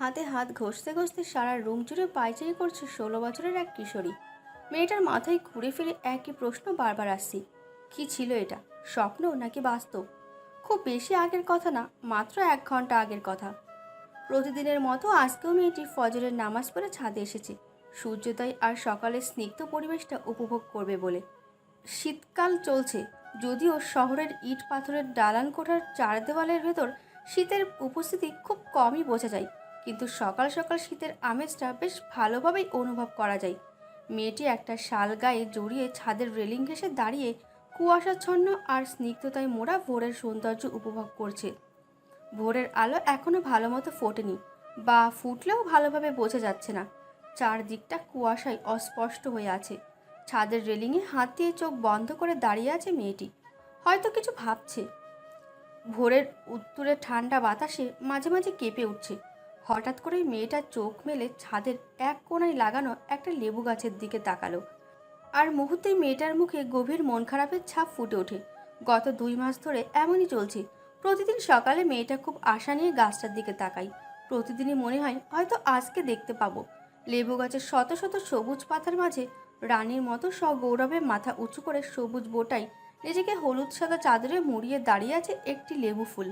হাতে হাত ঘষতে ঘষতে সারা রুম জুড়ে পায়চারি করছে 16 বছরের এক কিশোরী। মেয়েটার মাথায় ঘুরে ফিরে একই প্রশ্ন বারবার আসছে, কি ছিল এটা, স্বপ্ন নাকি বাস্তব? খুব বেশি আগের কথা না, মাত্র 1 ঘন্টা আগের কথা। প্রতিদিনের মতো আজকেও মেয়েটি ফজরের নামাজ পড়ে ছাদে এসেছে, সূর্যোদয় আর সকালের স্নিগ্ধ পরিবেশটা উপভোগ করবে বলে। শীতকাল চলছে, যদিও শহরের ইট পাথরের দালান কোঠার চার দেওয়ালের ভেতর শীতের উপস্থিতি খুব কমই বোঝা যায়, কিন্তু সকাল সকাল শীতের আমেজটা বেশ ভালোভাবেই অনুভব করা যায়। মেয়েটি একটা শাল গায়ে জড়িয়ে ছাদের রেলিং ঘেঁষে দাঁড়িয়ে কুয়াশাচ্ছন্ন আর স্নিগ্ধতায় মোড়া ভোরের সৌন্দর্য উপভোগ করছে। ভোরের আলো এখনও ভালো মতো ফোটেনি, বা ফুটলেও ভালোভাবে বোঝা যাচ্ছে না। চারদিকটা কুয়াশায় অস্পষ্ট হয়ে আছে। ছাদের রেলিংয়ে হাত দিয়ে চোখ বন্ধ করে দাঁড়িয়ে আছে মেয়েটি, হয়তো কিছু ভাবছে। ভোরের উত্তুরে ঠান্ডা বাতাসে মাঝে মাঝে কেঁপে উঠছে। হঠাৎ করেই মেয়েটা চোখ মেলে ছাদের এক কোণায় লাগানো একটা লেবু গাছের দিকে তাকালো। আর মুহূর্তেই মেয়েটার মুখে গভীর মন খারাপের ছাপ ফুটে ওঠে। গত 2 মাস ধরে এমনই চলছে। প্রতিদিন সকালে মেয়েটা খুব আশা নিয়ে গাছটার দিকে তাকায়। প্রতিদিনই মনে হয় হয়তো আজকে দেখতে পাবো। লেবু গাছের শত শত সবুজ পাতার মাঝে রানীর মতো সগৌরবে মাথা উঁচু করে সবুজ বোটাই নিজেকে হলুদ সাদা চাদরে মুড়িয়ে দাঁড়িয়ে আছে একটি লেবু ফুল।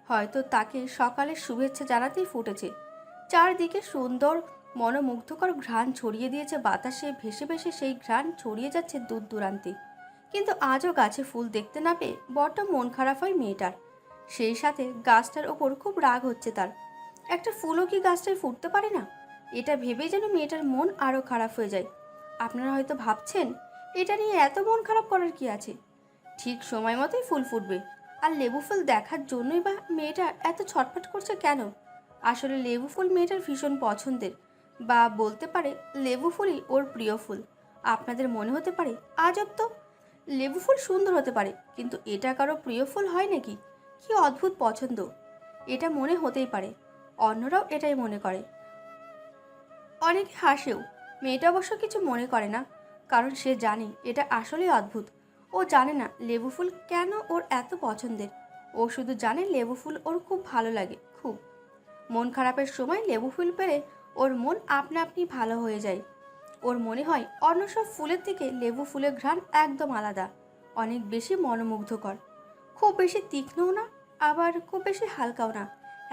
হয়তো তাকে সকালের শুভেচ্ছা জানাতেই ফুটেছে। চারদিকে সুন্দর মনোমুগ্ধকর ঘ্রাণ ছড়িয়ে দিয়েছে বাতাসে, ভেসে ভেসে সেই ঘ্রাণ ছড়িয়ে যাচ্ছে দূর দূরান্তে। কিন্তু আজও গাছে ফুল দেখতে না পেয়ে বড্ড মন খারাপ হয় মেয়েটার। সেই সাথে গাছটার ওপর খুব রাগ হচ্ছে তার। একটা ফুলও কি গাছটায় ফুটতে পারে না? এটা ভেবেই যেন মেয়েটার মন আরও খারাপ হয়ে যায়। আপনারা হয়তো ভাবছেন, এটা নিয়ে এত মন খারাপ করার কি আছে? ঠিক সময় মতোই ফুল ফুটবে। আর লেবু ফুল দেখার জন্যই বা মেয়েটা এত ছটফট করছে কেন? আসলে লেবু ফুল মেয়েটার ভীষণ পছন্দের, বা বলতে পারে লেবু ফুলই ওর প্রিয় ফুল। আপনাদের মনে হতে পারে আজব তো, লেবু ফুল সুন্দর হতে পারে, কিন্তু এটা কারো প্রিয় ফুল হয় নাকি? কি অদ্ভুত পছন্দ! এটা মনে হতেই পারে, অন্যরাও এটাই মনে করে। অনেকে হাসেও। মেয়েটা অবশ্য কিছু মনে করে না, কারণ সে জানে এটা আসলেই অদ্ভুত। ও জানে না লেবু ফুল কেন ওর এত পছন্দের। ও শুধু জানে লেবু ফুল ওর খুব ভালো লাগে, খুব। মন খারাপের সময় লেবু ফুল পেলে ওর মন আপনা আপনি ভালো হয়ে যায়। ওর মনে হয় অন্য সব ফুলের থেকে লেবু ফুলের ঘ্রাণ একদম আলাদা, অনেক বেশি মনোমুগ্ধকর। খুব বেশি তীক্ষ্ণও না, আবার খুব বেশি হালকাও না।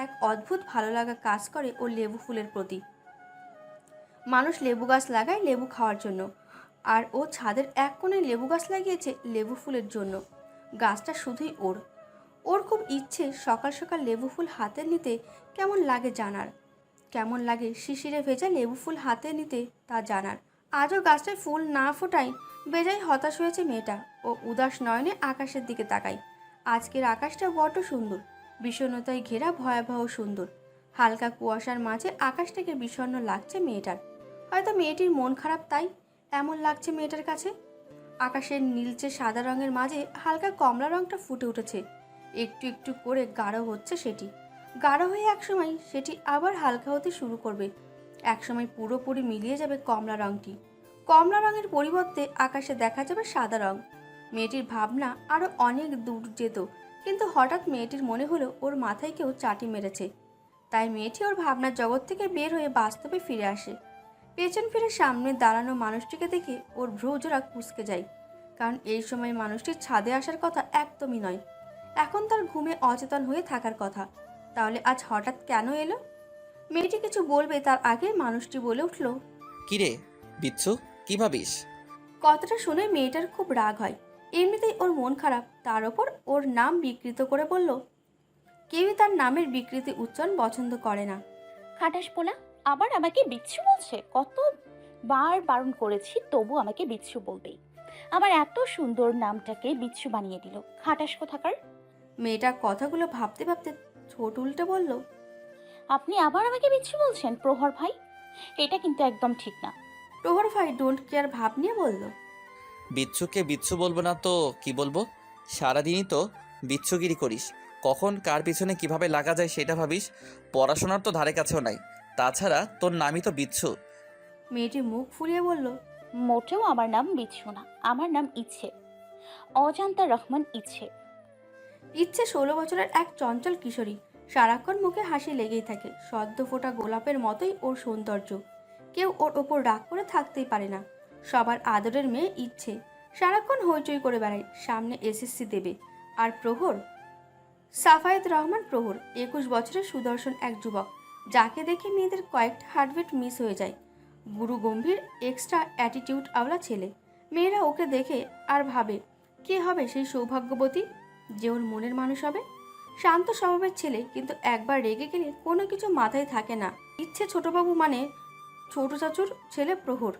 এক অদ্ভুত ভালো লাগা কাজ করে ওর লেবু ফুলের প্রতি। মানুষ লেবু গাছ লাগায় লেবু খাওয়ার জন্য, আর ও ছাদের এক কোণে লেবু গাছ লাগিয়েছে লেবু ফুলের জন্য। গাছটা শুধুই ওর। ওর খুব ইচ্ছে সকাল সকাল লেবু ফুল হাতে নিতে কেমন লাগে জানার। কেমন লাগে শিশিরে ভেজা লেবু ফুল হাতে নিতে তা জানার। আজও গাছটায় ফুল না ফোটায় বেজায় হতাশ হয়েছে মেয়েটা। ও উদাস নয়নে আকাশের দিকে তাকায়। আজকের আকাশটা বড্ড সুন্দর, বিষণ্ণতায় ঘেরা ভয়াবহ সুন্দর। হালকা কুয়াশার মাঝে আকাশটাকে বিষণ্ণ লাগছে মেয়েটার। হয়তো মেয়েটির মন খারাপ, তাই এমন লাগছে মেয়েটার কাছে। আকাশের নীলচে সাদা রঙের মাঝে হালকা কমলা রঙটা ফুটে উঠেছে। একটু একটু করে গাঢ় হচ্ছে সেটি। গাঢ় হয়ে একসময় সেটি আবার হালকা হতে শুরু করবে। একসময় পুরোপুরি মিলিয়ে যাবে কমলা রঙটি। কমলা রঙের পরিবর্তে আকাশে দেখা যাবে সাদা রঙ। মেয়েটির ভাবনা আরো অনেক দূর যেত, কিন্তু হঠাৎ মেয়েটির মনে হলো ওর মাথায় কেউ চাটি মেরেছে। তাই মেয়েটি ওর ভাবনার জগৎ থেকে বের হয়ে বাস্তবে ফিরে আসে। পেছন ফিরে সামনে দাঁড়ানো মানুষটিকে দেখে ওর ভ্রুজোড়া কুঁচকে যায়, কারণ এই সময় মানুষটির ছাদে আসার কথা একদমই নয়। এখন তার ঘুমে অচেতন হয়ে থাকার কথা। তাহলে আজ হঠাৎ কেন এলো? মেয়েটি কিছু বলবে তার আগে মানুষটি বলে উঠল, কিরে বিচ্ছু, কি ভাবিস? কথাটা শুনে মেয়েটার খুব রাগ হয়। এমনিতেই ওর মন খারাপ, তার ওপর ওর নাম বিকৃত করে বলল, কেউই তার নামের বিকৃতি উচ্চারণ পছন্দ করে না। খাটাস পোলা আবার আমাকে বিচ্ছু বলছে। কতবার বারণ করেছি, তবু আমাকে বিচ্ছু বলবেই। আমার এত সুন্দর নামটাকে বিচ্ছু বানিয়ে দিল, খাটাস কোথাকার। মেয়েটা কথাগুলো ভাবতে ভাবতে ঠোঁট উল্টে বলল, আপনি আবার আমাকে বিচ্ছু বলছেন প্রহর ভাই? এটা কিন্তু একদম ঠিক না। প্রহর ভাই ডোন্ট কেয়ার ভাব নিয়ে বলল, বিচ্ছুকে বিচ্ছু বলবো না তো কি বলবো? সারাদিনই তো বিচ্ছুগিরি করিস। কখন কার পিছনে কিভাবে লাগা যায় সেটা ভাবিস। পড়াশোনার তো ধারে কাছেও নাই। তাছাড়া তোর নামই তো বিচ্ছু। মেয়েটি মুখ ফুলিয়ে বলল, মোটেও আমার নাম বিচ্ছু না, আমার নাম ইচ্ছে। অজান্তা রহমান ইচ্ছে। ইচ্ছে 16 বছরের এক চঞ্চল কিশোরী। সারাক্ষণ মুখে হাসি লেগেই থাকে, সদ্য ফোটা গোলাপের মতোই ওর সৌন্দর্য। কেউ ওর ওপর রাগ করে থাকতেই পারে না। সবার আদরের মেয়ে ইচ্ছে, সারাক্ষণ হইচই করে বেড়ায়, সামনে এসএসসি দেবে। আর প্রহর, সাফায়েত রহমান প্রহর, 21 বছরের সুদর্শন এক যুবক, যাকে দেখে মেয়েদের কয়েকটা হার্টবিট মিস হয়ে যায়। গুরু গম্ভীর, এক্সট্রা অ্যাটিটিউড আওলা ছেলে। মেয়েরা ওকে দেখে আর ভাবে, কে হবে সেই সৌভাগ্যবতী যে ওর মনের মানুষ হবে। শান্ত স্বভাবের ছেলে, কিন্তু একবার রেগে গেলে কোনো কিছু মাথায় থাকে না। ইচ্ছে ছোটবাবু মানে ছোট চাচুর ছেলে প্রহর।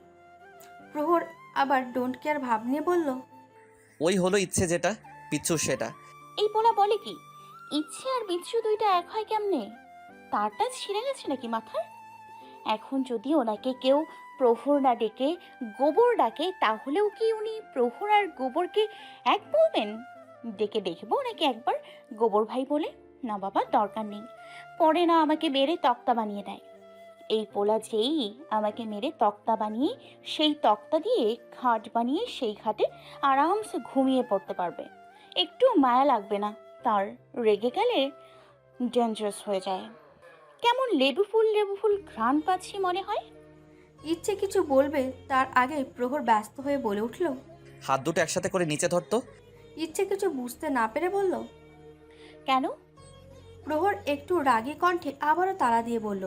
প্রহর আবার ডোন্ট কেয়ার ভাব নিয়ে বলল, ওই হলো ইচ্ছে যেটা, বিচ্ছু সেটা। এই পোলা বলে কি ইচ্ছে আর বিচ্ছু দুইটা এক হয় কেমনে? তারটা ছিঁড়ে গেছে নাকি মাথার? এখন যদি ওনাকে কেউ প্রহর না ডেকে গোবর ডাকে, তাহলেও কি উনি প্রহর আর গোবরকে এক বলবেন? ডেকে দেখবো ওনাকে একবার গোবর ভাই বলে। না বাবা, দরকার নেই। পরে না আমাকে মেরে তক্তা বানিয়ে দেয়। এই পোলা যেই আমাকে মেরে তক্তা বানিয়ে, সেই তক্তা দিয়ে খাট বানিয়ে সেই খাটে আরামসে ঘুমিয়ে পড়তে পারবে। একটু মায়া লাগবে না তার। রেগে গেলে ডেঞ্জারাস হয়ে যায়। কেমন লেবু ফুল ঘ্রাণ পাচ্ছি মনে হয়। ইচ্ছে কিছু বলবে তার আগে প্রহর ব্যস্ত হয়ে বলে উঠল, হাত দুটো একসাথে করে নিচে ধরতো। ইচ্ছে কিছু বুঝতে না পেরে বলল। কেন? প্রহর একটু রাগী কণ্ঠে আবারও তাড়া দিয়ে বলল,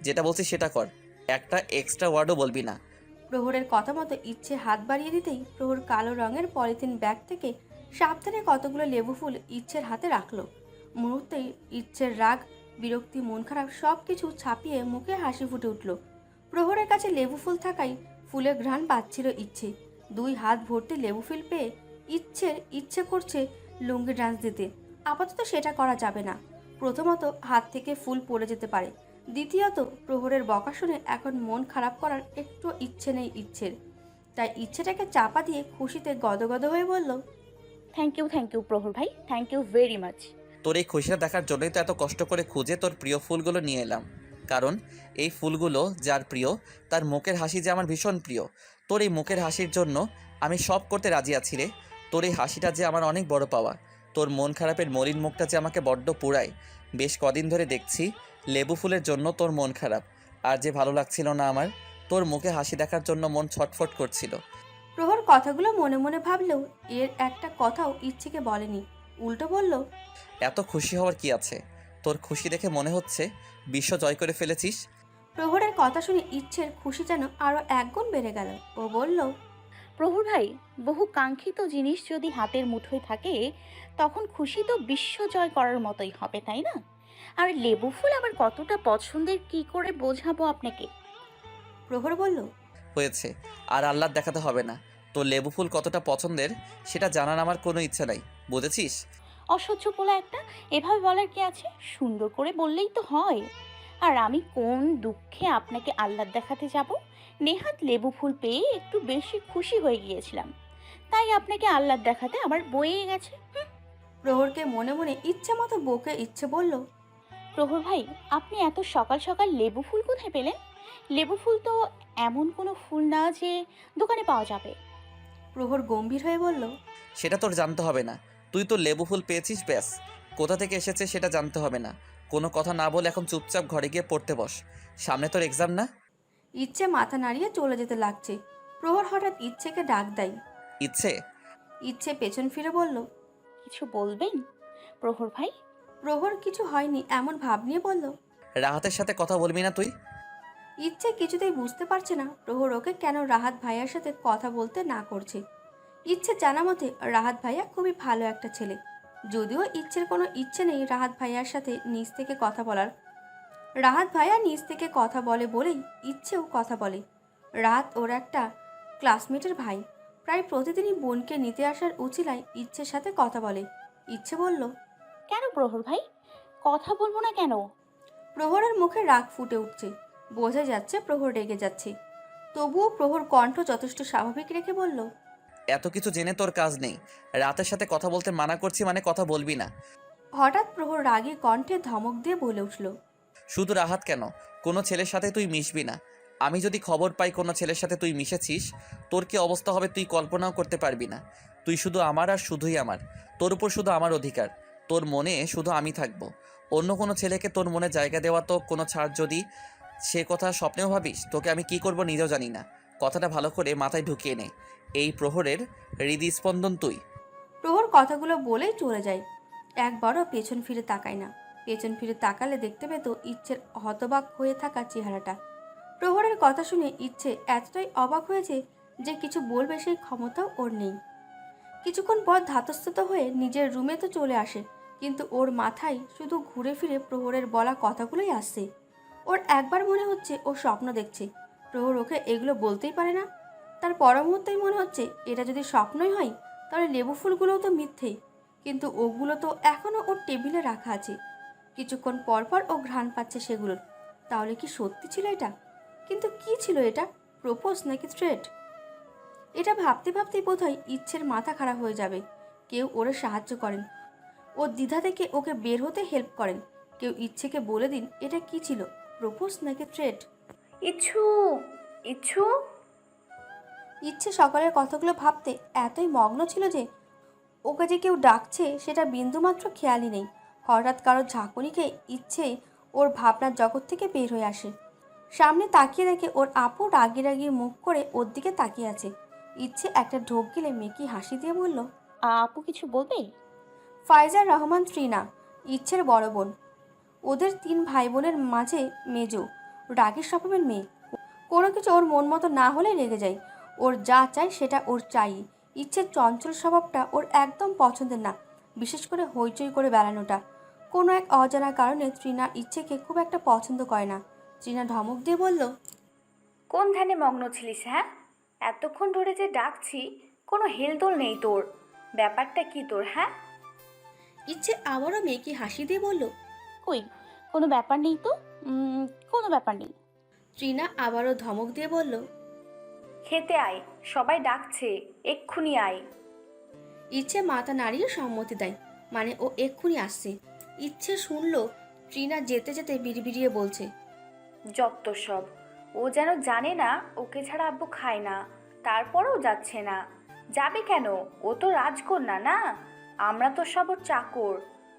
যেটা বলছি সেটা কর, একটা এক্সট্রা ওয়ার্ডও বলবি না। প্রহরের কথা মতো ইচ্ছে হাত বাড়িয়ে দিতেই প্রহর কালো রঙের পলিথিন ব্যাগ থেকে সাবধানে কতগুলো লেবু ফুল ইচ্ছের হাতে রাখলো। মুহূর্তেই ইচ্ছের রাগ, বিরক্তি, মন খারাপ সব কিছু ছাপিয়ে মুখে হাসি ফুটে উঠল। প্রহরের কাছে লেবু ফুল থাকায় ফুলের ঘ্রাণ পাচ্ছিল ইচ্ছে। 2 হাত ভর্তি লেবু ফুল পেয়ে ইচ্ছে করছে লুঙ্গি ডান্স দিতে। আপাতত সেটা করা যাবে না। প্রথমত হাত থেকে ফুল পড়ে যেতে পারে, দ্বিতীয়ত প্রহরের বকা শুনে এখন মন খারাপ করার একটু ইচ্ছে নেই ইচ্ছের। তাই ইচ্ছেটাকে চাপা দিয়ে খুশিতে গদগদ হয়ে বলল, থ্যাংক ইউ প্রহর ভাই, থ্যাংক ইউ ভেরি মাচ। তোর এই খুশিটা দেখার জন্যই তো এত কষ্ট করে খুঁজে তোর প্রিয় ফুলগুলো নিয়ে এলাম। কারণ এই ফুলগুলো যার প্রিয় তার মুখের হাসি যে আমার ভীষণ প্রিয়। তোর এই মুখের হাসির জন্য আমি সব করতে রাজি আছি রে। তোর এই হাসিটা যে আমার অনেক বড় পাওয়া। তোর মন খারাপের মলিন মুখটা যে আমাকে বড্ড পোড়ায়। বেশ কদিন ধরে দেখছি লেবু ফুলের জন্য তোর মন খারাপ, আর যে ভালো লাগছিল না আমার। তোর মুখে হাসি দেখার জন্য মন ছটফট করছিল। প্রহর কথাগুলো মনে মনে ভাবলেও এর একটা কথাও ইচ্ছেকে বলেনি। উল্টো বলল, এত খুশি হওয়ার কি আছে? তোর খুশি দেখে মনে হচ্ছে বিশ্ব জয় করে ফেলেছিস। প্রহরের কথা শুনে ইচ্ছের খুশি যেন আরো 1 গুণ বেড়ে গেল। ও বলল, প্রহর ভাই, বহু কাঙ্ক্ষিত জিনিস যদি হাতের মুঠোয় থাকে, তখন খুশি তো বিশ্ব জয় করার মতোই হবে, তাই না? আর লেবু ফুল আবার কতটা পছন্দের কি করে বোঝাবো আপনাকে? প্রহর বলল, হয়েছে, আর আহ্লাদ দেখাতে হবে না। তোর লেবু ফুল কতটা পছন্দের সেটা জানার আমার কোনো ইচ্ছে নাই, বুঝেছিস? অসহ্য পোলা একটা, এভাবে বলার কি আছে? সুন্দর করে বললেই তো হয়। আর আমি কোন দুঃখে আপনাকে আহ্লাদ দেখাতে যাব? নেহাত লেবু ফুল পেয়ে একটু বেশি খুশি হয়ে গিয়েছিলাম, তাই আপনাকে আহ্লাদ দেখাতে আমার বয়ে গেছে। প্রহরকে মনে মনে ইচ্ছে মতো বকে ইচ্ছে বলল, প্রহর ভাই, আপনি এত সকাল সকাল লেবু ফুল কোথায় পেলেন? লেবু ফুল তো এমন কোনো ফুল না যে দোকানে পাওয়া যাবে। প্রহর গম্ভীর হয়ে বলল, সেটা তোর জানতে হবে না। তুই তো লেবু ফুল পেয়েছিস, ব্যাস। কোথা থেকে এসেছে সেটা জানতে হবে না। কোনো কথা না বলে এখন চুপচাপ ঘরে গিয়ে পড়তে বস। সামনে তোর এক্সাম না? ইচ্ছে মাথা নাড়িয়ে চলে যেতে লাগছে। প্রহর হঠাৎ ইচ্ছেকে ডাক দেয়। ইচ্ছে? ইচ্ছে পেছন ফিরে বলল, কিছু বলবেন প্রহর ভাই? প্রহর কিছু হয়নি এমন ভাব নিয়ে বলল। রাহাতের সাথে কথা বলবি না তুই? ইচ্ছে কিছুতেই বুঝতে পারছে না প্রহর ওকে কেন রাহাত ভাইয়ার সাথে কথা বলতে না করছে। ইচ্ছে জানা মতে রাহাত ভাইয়া খুবই ভালো একটা ছেলে, যদিও ইচ্ছের কোনো ইচ্ছে নেই রাহাত ভাইয়ার সাথে নিজ থেকে কথা বলার। রাহাত ভাইয়া নিজ থেকে কথা বলে বলেই ইচ্ছেও কথা বলে। রাহাত ওর একটা ক্লাসমেটের ভাই, প্রায় প্রতিদিনই বোনকে নিতে আসার উছিলায় ইচ্ছের সাথে কথা বলে। ইচ্ছে বলল, কেন প্রহর ভাই, কথা বলবো না কেন? প্রহরের মুখে রাগ ফুটে উঠছে, বোঝা যাচ্ছে প্রহর রেগে যাচ্ছে। তবুও প্রহর কণ্ঠ যথেষ্ট স্বাভাবিক রেখে বলল, এত কিছু জেনে তোর কাজ নেই। রাতের সাথে কথা বলতে মানা করছি মানে কথা বলবি না। হঠাৎ প্রহর রাগে কণ্ঠে ধমক দিয়ে বলে উঠল, শুধু রাহাত কেন, কোনো ছেলের সাথে তুই মিশবি না। আমি যদি খবর পাই কোনো ছেলের সাথে তুই মিশেছিস, তোর কি অবস্থা হবে তুই কল্পনাও করতে পারবি না। তুই শুধু আমার আর শুধুই আমার। তোর উপর শুধু আমার অধিকার। তোর মনে শুধু আমি থাকবো। অন্য কোনো ছেলেকে তোর মনে জায়গা দেওয়া তো কোনো ছাড়, যদি সে কথা স্বপ্নেও ভাবিস, তোকে আমি কি করব নিজেও জানি না। কথাটা ভালো করে মাথায় ঢুকিয়ে নে। এই প্রহরের হৃদস্পন্দন তুই। প্রহর কথাগুলো বলেই চলে যায়। একবারও পেছন ফিরে তাকায় না। পেছন ফিরে তাকালে দেখতে পেত ইচ্ছের হতবাক হয়ে থাকা চেহারাটা। প্রহরের কথা শুনে ইচ্ছে এতটাই অবাক হয়েছে যে কিছু বলবে সেই ক্ষমতাও ওর নেই। কিছুক্ষণ পর ধাতস্থিত হয়ে নিজের রুমে তো চলে আসে, কিন্তু ওর মাথায় শুধু ঘুরে ফিরে প্রহরের বলা কথাগুলোই আসছে। ওর একবার মনে হচ্ছে ও স্বপ্ন দেখছে। প্রহর ওকে এগুলো বলতেই পারে না। তার পর মুহূর্তেই মনে হচ্ছে এটা যদি স্বপ্নই হয় তাহলে লেবু ফুলগুলোও তো মিথ্যে, কিন্তু ওগুলো তো এখনও ওর টেবিলে রাখা আছে। কিছুক্ষণ পর পর ও ঘ্রাণ পাচ্ছে সেগুলোর। তাহলে কি সত্যি ছিল এটা? কিন্তু কি ছিল এটা? প্রপোজ নাকি থ্রেট? এটা ভাবতে ভাবতেই বোধহয় ইচ্ছের মাথা খারাপ হয়ে যাবে। কেউ ওরে সাহায্য করেন, ও দ্বিধা থেকে ওকে বের হতে হেল্প করেন। কেউ ইচ্ছেকে বলে দিন এটা কি ছিল, প্রপোজ নাকি থ্রেট। ইচ্ছু, ইচ্ছু। ইচ্ছে সকালের কথাগুলো ভাবতে এতই মগ্ন ছিল যে ওকে যে কেউ ডাকছে সেটা বিন্দুমাত্র খেয়ালই নেই। হঠাৎ কারো ঝাঁকুনিকে ইচ্ছে ওর ভাবনার জগৎ থেকে বের হয়ে আসে। সামনে তাকিয়ে দেখে ওর আপু রাগি রাগি মুখ করে ওর দিকে তাকিয়ে আছে। ইচ্ছে একটা ঢোক গিলে মেকি হাসি দিয়ে বলল, আপু কিছু বলবে? ফাইজার রহমান ত্রিনা, ইচ্ছের বড় বোন। ওদের 3 ভাই বোনের মাঝে মেজো, রাগের স্বভাবের মেয়ে। কোনো কিছু ওর মন মতো না হলে রেগে যায়। ওর যা চাই সেটা ওর চাই। ইচ্ছের চঞ্চল স্বভাবটা ওর একদম পছন্দের না, বিশেষ করে হইচই করে বেড়ানোটা। কোনো এক অজানা কারণে ত্রিনা ইচ্ছেকে খুব একটা পছন্দ করে না। ত্রিনা ধমক দিয়ে বলল, কোন ধ্যানে মগ্ন ছিলিস? হ্যাঁ, এতক্ষণ ধরে যে ডাকছি, কোনো হেলদোল নেই তোর। ব্যাপারটা কি তোর? হ্যাঁ, ইচ্ছে আবারও মেয়েকে হাসি দিয়ে বলল। কই, কোনো ব্যাপার নেই তো। কোনো ব্যাপার নেই। ত্রিনা আবারও ধমক দিয়ে বলল। খেতে আয়, সবাই ডাকছে, এক্ষুনি আয়। ইচ্ছে মাথা নাড়িয়ে সম্মতি দেয়, মানে ও এক্ষুনি আসছে। ইচ্ছে শুনল ত্রিনা যেতে যেতে বিড়বিড়িয়ে বলছে, যত সব। ও যেন জানে না ওকে ছাড়া আব্বু খায় না, তারপরেও যাচ্ছে না। যাবে কেন? ও তো রাজকন্যা না, আমরা তো সব ওর চাকর।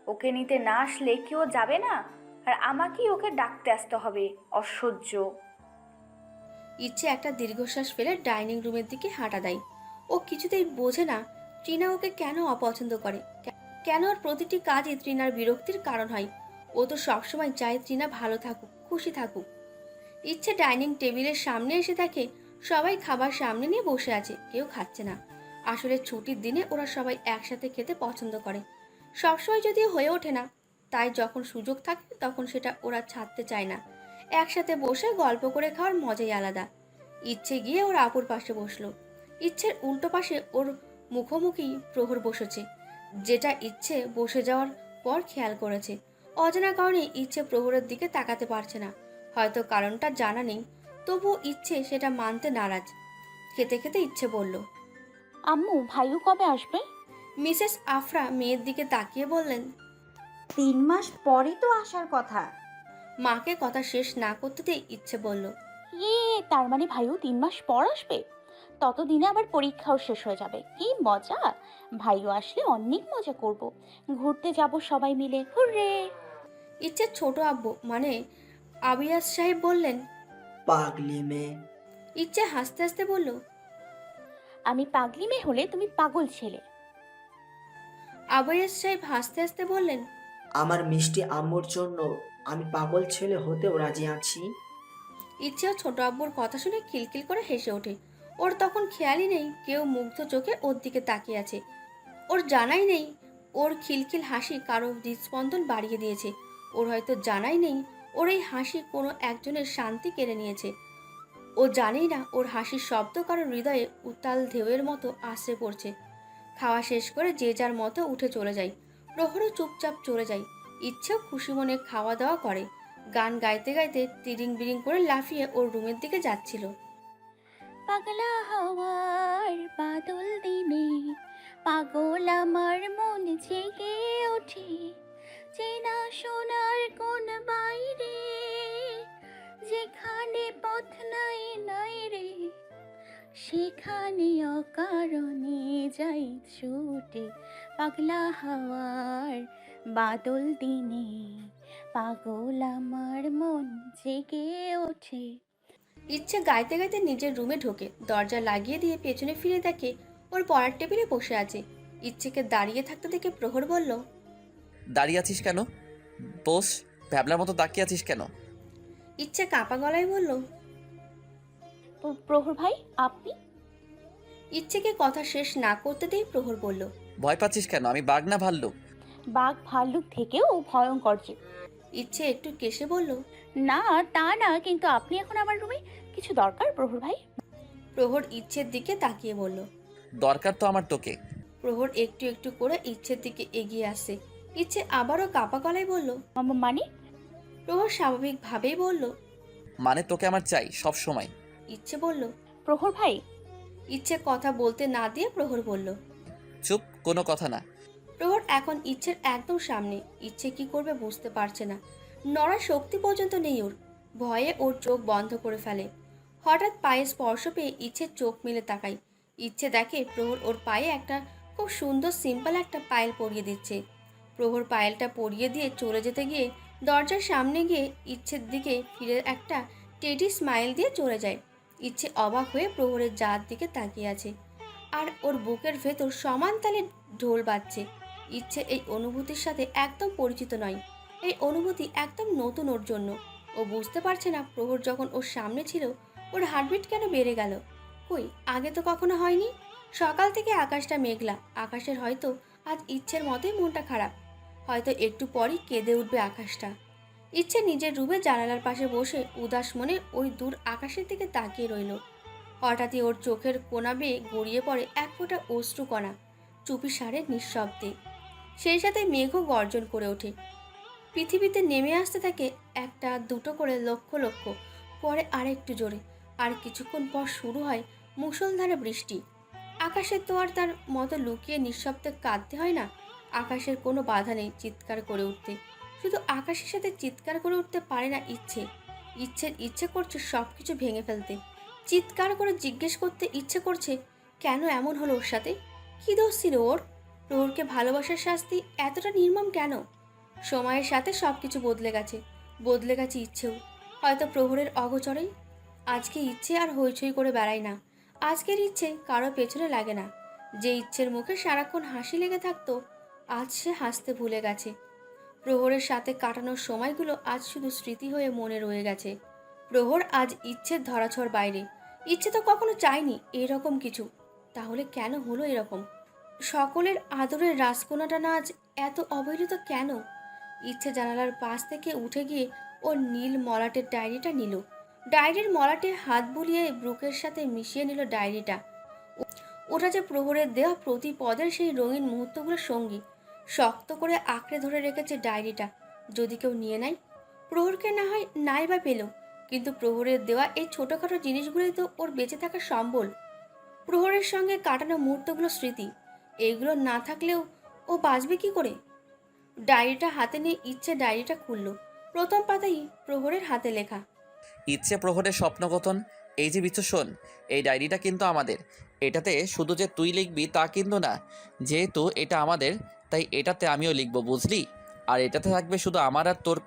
ওকে নিতে না আসলে কি ও যাবে না? আর আমাকেই ওকে ডাকতে আসতে হবে, অসহ্য। ইচ্ছে একটা দীর্ঘশ্বাস ফেলে ডাইনিং রুমের দিকে হাঁটা দেয়। ও কিছুতেই বোঝে না ট্রিনা ওকে কেন অপছন্দ করে, কেন ওর প্রতিটি কাজে ট্রিনার বিরক্তির কারণ হয়। ও তো সবসময় চায় ট্রিনা ভালো থাকুক, খুশি থাকুক। ইচ্ছে ডাইনিং টেবিলের সামনে এসে দেখে সবাই খাবার সামনে নিয়ে বসে আছে, কেউ খাচ্ছে না। আসলে ছুটির দিনে ওরা সবাই একসাথে খেতে পছন্দ করে, সবসময় যদিও হয়ে ওঠে না। তাই যখন সুযোগ থাকে তখন সেটা ওরা ছাড়তে চায় না। একসাথে বসে গল্প করে খাওয়ার মজাই আলাদা। ইচ্ছে গিয়ে ওর আপুর পাশে বসলো। ইচ্ছের উল্টো পাশে ওর মুখোমুখি প্রহর বসেছে, যেটা ইচ্ছে বসে যাওয়ার পর খেয়াল করেছে। অজানা কারণে ইচ্ছে প্রহরের দিকে তাকাতে পারছে না, হয়তো কারণটা জানা নেই, তবুও ইচ্ছে সেটা মানতে নারাজ। খেতে খেতে ইচ্ছে বলল। আম্মু, ভাইও কবে আসবে? মিসেস আফরা মেয়ের দিকে তাকিয়ে বললেন। 3 মাস পরই তো আসার কথা। মাকে কথা শেষ না করতেই ইচ্ছে বলল। তার মানে ভাইও 3 মাস পর আসবে? ততদিনে আবার পরীক্ষাও শেষ হয়ে যাবে, কি মজা! ভাইও আসলে অনেক মজা করব। ঘুরতে যাব সবাই মিলে, হুররে! ইচ্ছের ছোট আব্বু মানে আবিয়াস সাহেব বললেন। পাগলি মেয়ে। ইচ্ছে হাসতে হাসতে বলল। আমি পাগলি মেয়ে হলে তুমি পাগল ছেলে। আবিয়াস সাহেব হাসতে হাসতে বললেন। আমার মিষ্টি আম্মুর জন্য আমি পাগল ছেলে হতেও রাজি আছি। ইচ্ছেও ছোট আব্বুর কথা শুনে খিলখিল করে হেসে ওঠে। ওর তখন খেয়ালই নেই কেউ মুগ্ধ চোখে ওর দিকে তাকিয়ে আছে। ওর জানাই নেই ওর খিলখিল হাসি কারো হৃদস্পন্দন বাড়িয়ে দিয়েছে। ওর হয়তো জানাই নেই ওর এই হাসি কোনো একজনের শান্তি কেড়ে নিয়েছে। ও জানেই না ওর হাসির শব্দ কারো হৃদয়ে উত্তাল ঢেউয়ের মতো আশ্রে পড়ছে। খাওয়া শেষ করে যে যার মতো উঠে চলে যায়। প্রহরও চুপচাপ চলে যায়। ইচ্ছেও খুশি মনে খাওয়া দাওয়া করে। গান গাইতে গাইতে তিরিং বিরিং করে লাফিয়ে ওর রুমের দিকে যাচ্ছিল। পাগলা হাওয়ার বাদল দিনে পাগল আমার মন জেগে ওঠে, চেনা সোনার কোন বাইরে, যেখানে পথ নাই নাই রে, সেখানে অকারণে যাই ছুটে। পাগলা হাওয়ার বাদল দিনে পাগল আমার মন জেগে ওঠে। ইচ্ছে গাইতে গাইতে নিজের রুমে ঢোকে, দরজা লাগিয়ে দিয়ে পেছনে ফিরে দেখে ওর পড়ার টেবিলে বসে আছে। ইচ্ছেকে দাঁড়িয়ে থাকতে দেখে প্রহর বলল, দাঁড়িয়ে আছিস কেন? বস, ভ্যাবলার মতো তাকিয়ে আছিস কেন? ইচ্ছে কাঁপা গলায় বলল। প্রহর ভাই, আপনি? ইচ্ছেকে কথা শেষ না করতে দিয়ে প্রহর বলল, ভয় পাচ্ছিস কেন? আমি বাঘ না ভাল্লুক? বাঘ ভাল্লুক থেকেও ভয়ঙ্কর যে। ইচ্ছে একটু কেসে বলল, না তা না, কিন্তু আপনি এখন আমার রুমে, কিছু দরকার প্রহর ভাই? প্রহর ইচ্ছের দিকে তাকিয়ে বলল। দরকার তো আমার তোকে। প্রহর একটু একটু করে ইচ্ছের দিকে এগিয়ে আসে। ইচ্ছে আবারও কাঁপা গলায় বলল। মানে? প্রহর স্বাভাবিকভাবেই বলল, মানে তোকে আমার চাই সব সময়। ইচ্ছে বলল। প্রহর ভাই। ইচ্ছে কথা বলতে না দিয়ে প্রহর বলল। চুপ, কোনো কথা না। প্রহর এখন ইচ্ছের একদম সামনে। ইচ্ছে কি করবে বুঝতে পারছে না, নড়ার শক্তি পর্যন্ত নেই ওর। ভয়ে ওর চোখ বন্ধ করে ফেলে। হঠাৎ পায়ে স্পর্শ পেয়ে ইচ্ছে চোখ মেলে তাকায়। ইচ্ছে দেখে প্রহর ওর পায়ে একটা খুব সুন্দর সিম্পল একটা পায়েল পরিয়ে দিচ্ছে। প্রহর পায়েলটা পরিয়ে দিয়ে চলে যেতে গিয়ে দরজার সামনে গিয়ে ইচ্ছের দিকে ফিরে একটা টেডি স্মাইল দিয়ে চলে যায়। ইচ্ছে অবাক হয়ে প্রহরের জাত দিকে তাকিয়ে আছে, আর ওর বুকের ভেতর সমান তালে ঢোল বাজছে। ইচ্ছে এই অনুভূতির সাথে একদম পরিচিত নয়। এই অনুভূতি একদম নতুন ওর জন্য। ও বুঝতে পারছে না প্রহর যখন ওর সামনে ছিল ওর হার্টবিট কেন বেড়ে গেল। কই, আগে তো কখনো হয়নি। সকাল থেকে আকাশটা মেঘলা, আকাশের হয়তো আজ ইচ্ছের মতোই মনটা খারাপ। হয়তো একটু পরই কেঁদে উঠবে আকাশটা। ইচ্ছে নিজের রুমে জানালার পাশে বসে উদাস মনে ওই দূর আকাশের দিকে তাকিয়ে রইল। হঠাৎই ওর চোখের কোনা বেয়ে গড়িয়ে পড়ে এক ফোঁটা অশ্রুকণা, চুপি সারে নিঃশব্দে। সেই সাথে মেঘও গর্জন করে ওঠে। পৃথিবীতে নেমে আসতে থাকে একটা দুটো করে লক্ষ লক্ষ, পরে আরেকটু জোরে, আর কিছুক্ষণ পর শুরু হয় মুষলধারে বৃষ্টি। আকাশের তো আর তার মতো লুকিয়ে নিঃশব্দে কাঁদতে হয় না। আকাশের কোনো বাধা নেই চিৎকার করে উঠতে, শুধু আকাশের সাথে চিৎকার করে উঠতে পারে না ইচ্ছে। ইচ্ছে করছে সব কিছু ভেঙে ফেলতে, চিৎকার করে জিজ্ঞেস করতে ইচ্ছে করছে কেন এমন হলো ওর সাথে, কী দোষ ছিল ওর। প্রহরকে ভালোবাসার শাস্তি এতটা নির্মম কেন? সময়ের সাথে সব কিছু বদলে গেছে ইচ্ছেও, হয়তো প্রহরের অগোচরেই। আজকে ইচ্ছে আর হইচই করে বেড়ায় না। আজকের ইচ্ছে কারো পেছনে লাগে না। যে ইচ্ছের মুখে সারাক্ষণ হাসি লেগে থাকতো, আজ সে হাসতে ভুলে গেছে। প্রহরের সাথে কাটানোর সময়গুলো আজ শুধু স্মৃতি হয়ে মনে রয়ে গেছে। প্রহর আজ ইচ্ছের ধরাছোঁয়ার বাইরে। ইচ্ছে তো কখনো চায়নি এরকম কিছু, তাহলে কেন হলো এরকম? সকলের আদরের রাজকন্যাটা না আজ এত অবহেলিত কেন? ইচ্ছে জানালার পাশ থেকে উঠে গিয়ে ওর নীল মলাটের ডায়েরিটা নিল। ডায়েরির মলাটে হাত বুলিয়ে ব্রুকের সাথে মিশিয়ে নিল ডায়েরিটা। ওটা যে প্রহরের দেওয়া প্রতি পদের সেই রঙিন মুহূর্তগুলোর সঙ্গী। শক্ত করে আঁকড়ে ধরে রেখেছে ডায়েরিটা, যদি কেউ নিয়ে নেয়। প্রহরকে না হয় নাই বা পেল, কিন্তু প্রহরের দেওয়া এই ছোটোখাটো জিনিসগুলোই তো ওর বেঁচে থাকার সম্বল। প্রহরের সঙ্গে কাটানো মুহূর্তগুলো স্মৃতি, এইগুলো না থাকলেও ও বাঁচবে কি করে? ডায়েরিটা হাতে নিয়ে ইচ্ছে ডায়েরিটা খুলল। প্রথম পাতাই প্রহরের হাতে লেখা। ইচ্ছে প্রহরের স্বপ্নকথন। এই যে বিচ্ছু শোন, এই ডায়েরিটা কিন্তু আমাদের। এটাতে শুধু যে তুই লিখবি তা কিন্তু না, যেহেতু এটা আমাদের তাই এটাতে আমিও লিখব, বুঝলি? আর এটাতে থাকবে শুধু আমার আর তোর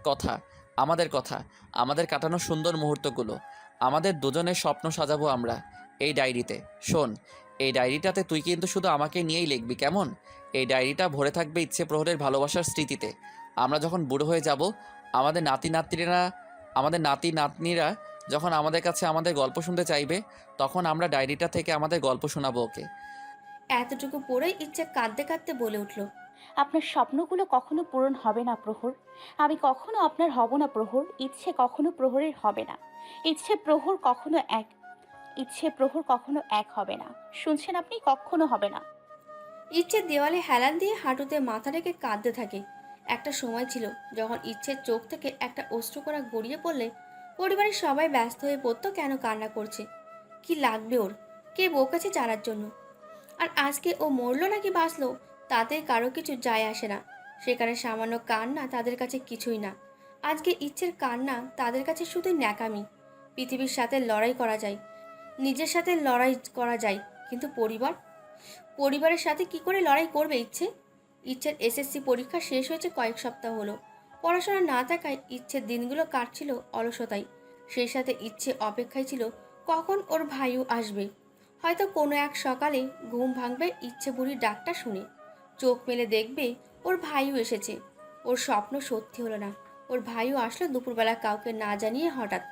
কথা, আমাদের কথা, আমাদের কাটানো সুন্দর মুহূর্তগুলো, আমাদের দুজনের স্বপ্ন সাজাবো আমরা এই ডায়েরিতে। শোন, এই ডায়েরিটাতে তুই কিন্তু শুধু আমাকে নিয়েই লিখবি, কেমন? এই ডায়েরিটা ভরে থাকবে ইচ্ছে প্রহরের ভালোবাসার স্মৃতিতে। আমরা যখন বুড়ো হয়ে যাব, আমাদের নাতি নাতনিরা যখন আমাদের কাছে আমাদের গল্প শুনতে চাইবে, তখন আমরা ডায়েরিটা থেকে আমাদের গল্প শোনাবো ওকে। এতটুকু পড়ে ইচ্ছে কাঁদতে কাঁদতে বলে উঠল। আপনার স্বপ্নগুলো কখনো পূরণ হবে না প্রহর। আমি কখনো আপনার হব না প্রহর। ইচ্ছে কখনো প্রহরের হবে না। ইচ্ছে প্রহর কখনো এক ইচ্ছে প্রহর কখনো এক হবে না। শুনছেন আপনি? কখনো হবে না। ইচ্ছে দেওয়ালে হেলান দিয়ে হাঁটুতে মাথা রেখে কাঁদতে থাকে। একটা সময় ছিল যখন ইচ্ছের চোখ থেকে একটা অশ্রুকণা গড়িয়ে পড়লে পরিবারের সবাই ব্যস্ত হয়ে পড়তো কেন কান্না করছে, কি লাগবে ওর, কে বকেছে জানার জন্য। আর আজকে ও মরলো নাকি বাঁচলো তাতে কারো কিছু যায় আসে না। সেখানে সামান্য কান্না তাদের কাছে কিছুই না। আজকে ইচ্ছের কান্না তাদের কাছে শুধু ন্যাকামি। পৃথিবীর সাথে লড়াই করা যায়, নিজের সাথে লড়াই করা যায়, কিন্তু পরিবারের সাথে কি করে লড়াই করবে ইচ্ছে? ইচ্ছের এসএসসি পরীক্ষা শেষ হয়েছে কয়েক সপ্তাহ হলো। পড়াশোনা না থাকায় ইচ্ছের দিনগুলো কাটছিল অলসতায়। সেই সাথে ইচ্ছে অপেক্ষায় ছিল কখন ওর ভাইও আসবে। হয়তো কোনো এক সকালে ঘুম ভাঙবে ইচ্ছে বুড়ির ডাকটা শুনে, চোখ মেলে দেখবে ওর ভাইও এসেছে। ওর স্বপ্ন সত্যি হলো না, ওর ভাইও আসলো দুপুরবেলা কাউকে না জানিয়ে হঠাৎ।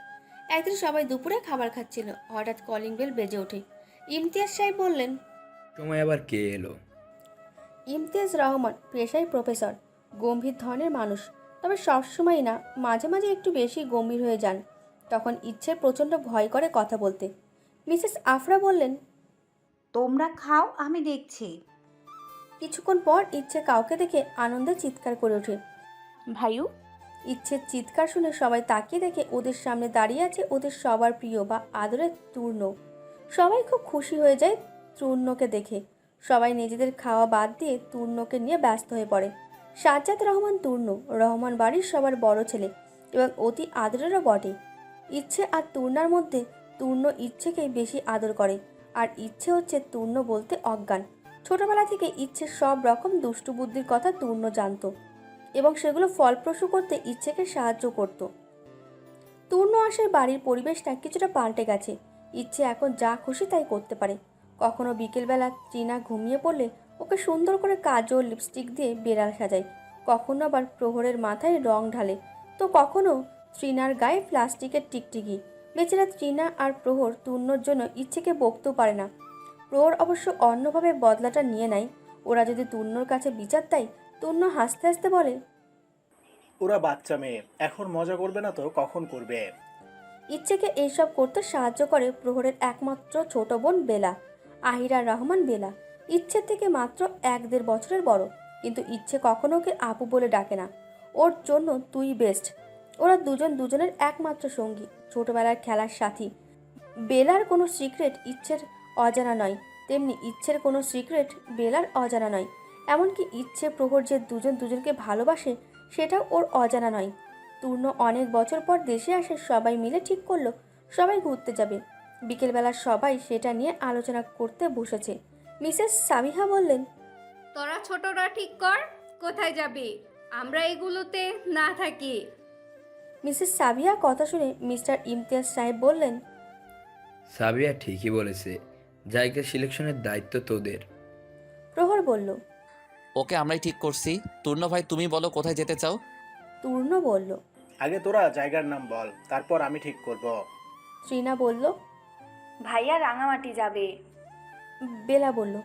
একদিন সবাই দুপুরে খাবার খাচ্ছিল, হঠাৎ কলিং বেল বেজে ওঠে। ইমতিয়াজ সাহেব বললেন, সময় আবার কে এলো? ইমতিয়াজ রহমান পেশায় প্রফেসর, গম্ভীর ধরনের মানুষ, তবে সবসময় না, মাঝে মাঝে একটু বেশি গম্ভীর হয়ে যান। তখন ইচ্ছে প্রচণ্ড ভয় করে কথা বলতে। মিসেস আফরা বললেন, তোমরা খাও, আমি দেখছি। কিছুক্ষণ পর ইচ্ছে কাউকে দেখে আনন্দে চিৎকার করে ওঠে। ভাইউ, ইচ্ছের চিৎকার শুনে সবাই তাকিয়ে দেখে ওদের সামনে দাঁড়িয়ে আছে ওদের সবার প্রিয় বা আদরের তূর্ণ। সবাই খুব খুশি হয়ে যায় তূর্ণকে দেখে। সবাই নিজেদের খাওয়া বাদ দিয়ে তূর্ণকে নিয়ে ব্যস্ত হয়ে পড়ে। সাজ্জাদ রহমান তূর্ণ রহমান বাড়ির সবার বড় ছেলে এবং অতি আদরেরও বটে। ইচ্ছে আর তূর্ণার মধ্যে তূর্ণ ইচ্ছেকেই বেশি আদর করে, আর ইচ্ছে হচ্ছে তূর্ণ বলতে অজ্ঞান। ছোটবেলা থেকে ইচ্ছের সব রকম দুষ্টু বুদ্ধির কথা তূর্ণ জানতো এবং সেগুলো ফলপ্রসূ করতে ইচ্ছেকে সাহায্য করত। তূর্ণ আসার বাড়ির পরিবেশটা কিছুটা পাল্টে গেছে। ইচ্ছে এখন যা খুশি তাই করতে পারে। কখনো বিকেলবেলা ট্রিনা ঘুমিয়ে পড়লে ওকে সুন্দর করে কাজল লিপস্টিক দিয়ে বেড়াল সাজায়, কখনো আবার প্রহরের মাথায় রং ঢালে, তো কখনো ট্রিনার গায়ে প্লাস্টিকের টিকটিকি। বেচারা ট্রিনা আর প্রহর তূর্ণর জন্য ইচ্ছেকে বকতেও পারে না। প্রহর অবশ্য অন্যভাবে বদলাটা নিয়ে নেয়। ওরা যদি তূর্ণর কাছে বিচার দেয়, তূর্ণ হাসতে হাসতে বলে, ওরা বাচ্চা মেয়ে, এখন মজা করবে না তো কখন করবে? ইচ্ছেকে এইসব করতে সাহায্য করে প্রহরের একমাত্র ছোট বোন বেলা, আহিরা রহমান বেলা। ইচ্ছের থেকে মাত্র 1-1.5 বছরের বড়, কিন্তু ইচ্ছে কখনো ওকে আপু বলে ডাকে না। ওর জন্য তুই বেস্ট। ওরা দুজন দুজনের একমাত্র সঙ্গী, ছোটবেলার খেলার সাথী। বেলার কোনো সিক্রেট ইচ্ছের অজানা নয়, তেমনি ইচ্ছের কোনো সিক্রেট বেলার অজানা নয়। এমনকি ইচ্ছে প্রহর যে দুজন দুজনকে ভালোবাসে সেটাও ওর অজানা নয়। তূর্ণ অনেক বছর পর দেশে আসে, সবাই মিলে ঠিক করলো সবাই ঘুরতে যাবে। বিকেলবেলা সবাই সেটা নিয়ে আলোচনা করতে বসেছে। মিসেস সাবিহা বললেন, তোরা ছোটরা ঠিক কর কোথায় যাবি, আমরা এগুলোতে না থাকি। মিসেস সাবিহা কথা শুনে মিস্টার ইমতিয়াজ সাহেব বললেন, সাবিয়া ঠিকই বলেছে, জায়গা সিলেকশনের দায়িত্ব তোদের। প্রহর বলল, ওকে আমরাই ঠিক করছি। তূর্ণ ভাই, তুমি বলো কোথায় যেতে চাও? তূর্ণ বলল। আগে তোরা জায়গার নাম বল, তারপর আমি ঠিক করব। ট্রিনা বলল। ভাইয়া রাঙামাটি যাবে। বেলা বলল,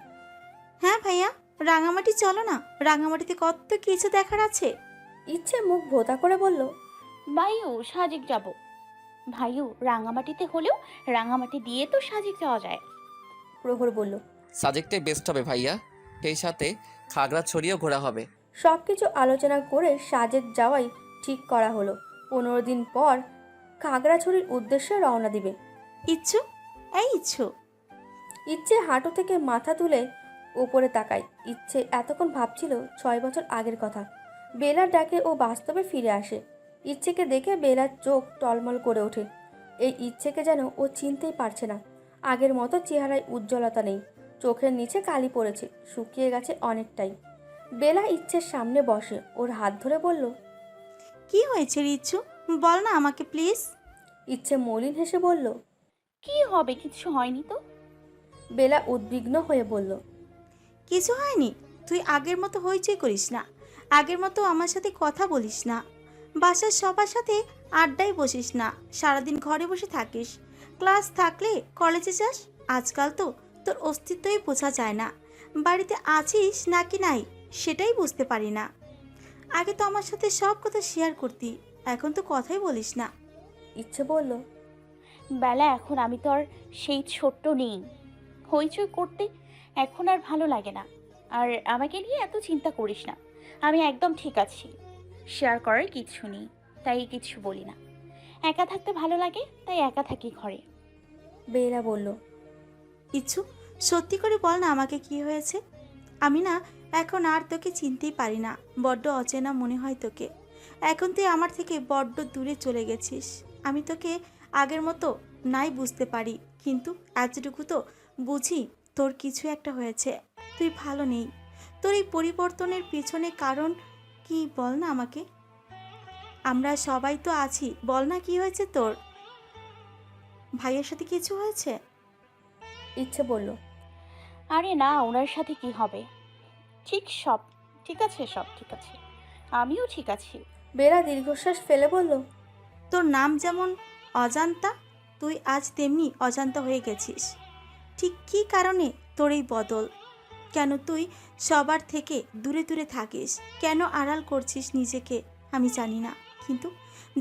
হ্যাঁ ভাইয়া, রাঙামাটি চলো না, রাঙামাটিতে কত কিছু দেখার আছে। ইচ্ছে মুখ ভোতা করে বলল, ভাইউ সাজেক যাব। ভাইউ রাঙামাটিতে হলেও রাঙামাটি দিয়ে তো সাজেক যাওয়া যায়। প্রহর বলল। সাজেকটাই বেস্ট হবে ভাইয়া, সেই সাথে খাগড়াছড়িও ঘোরা হবে। সব কিছু আলোচনা করে সাজেক যাওয়াই ঠিক করা হলো। 15 দিন পর খাগড়াছড়ির উদ্দেশ্যে রওনা দিবে। ইচ্ছু, এই ইচ্ছু। ইচ্ছে হাঁটু থেকে মাথা তুলে উপরে তাকায়। ইচ্ছে এতক্ষণ ভাবছিল 6 বছর আগের কথা। বেলার ডাকে ও বাস্তবে ফিরে আসে। ইচ্ছেকে দেখে বেলার চোখ টলমল করে ওঠে। এই ইচ্ছেকে যেন ও চিনতেই পারছে না। আগের মতো চেহারায় উজ্জ্বলতা নেই, চোখের নিচে কালি পড়েছে, শুকিয়ে গেছে অনেকটাই। বেলা ইচ্ছের সামনে বসে, ওর হাত ধরে বলল, কি হয়েছে রে ইচ্ছু, বল না আমাকে প্লিজ। ইচ্ছে মলিন হেসে বলল। কি হবে, কিছু হয়নি তো। বেলা উদ্বিগ্ন হয়ে বলল, কিছু হয়নি। তুই আগের মতো হইচই করিস না, আগের মতো আমার সাথে কথা বলিস না, বাসার সবার সাথে আড্ডায় বসিস না, সারাদিন ঘরে বসে থাকিস, ক্লাস থাকলে কলেজে যাস। আজকাল তো তোর অস্তিত্বই বোঝা যায় না, বাড়িতে আছিস নাকি নাই সেটাই বুঝতে পারি না। আগে তো আমার সাথে সব কথা শেয়ার করতি, এখন তো কথাই বলিস না। ইচ্ছে বলল, বেলা এখন আমি তো আর সেই ছোট্ট নেই, হইচই করতে এখন আর ভালো লাগে না। আর আমাকে নিয়ে এত চিন্তা করিস না, আমি একদম ঠিক আছি। শেয়ার করার কিছু নেই, তাই কিছু বলি না। একা থাকতে ভালো লাগে, তাই একা থাকি ঘরে। বেলা বলল, ইচ্ছু, সত্যি করে বল না আমাকে কি হয়েছে। আমি না এখন আর তোকে চিনতেই পারি না, বড্ড অচেনা মনে হয় তোকে। এখন তুই আমার থেকে বড্ড দূরে চলে গেছিস। আমি তোকে আগের মতো নাই বুঝতে পারি, কিন্তু এতটুকু তো বুঝি তোর কিছু একটা হয়েছে, তুই ভালো নেই। তোর এই পরিবর্তনের পিছনে কারণ কি বল না আমাকে। আমরা সবাই তো আছি, বল না কি হয়েছে তোর? ভাইয়ের সাথে কিছু হয়েছে? ইচ্ছে বলল, আরে না, ওনার সাথে কি হবে? সব ঠিক আছে, সব ঠিক আছে, আমিও ঠিক আছি। বেলা দীর্ঘশ্বাস ফেলে বলল, তোর নাম যেমন অজান্তা, তুই আজ তেমনি অজান্তা হয়ে গেছিস। ঠিক কী কারণে তোর এই বদল? কেন তুই সবার থেকে দূরে দূরে থাকিস? কেন আড়াল করছিস নিজেকে? আমি জানি না, কিন্তু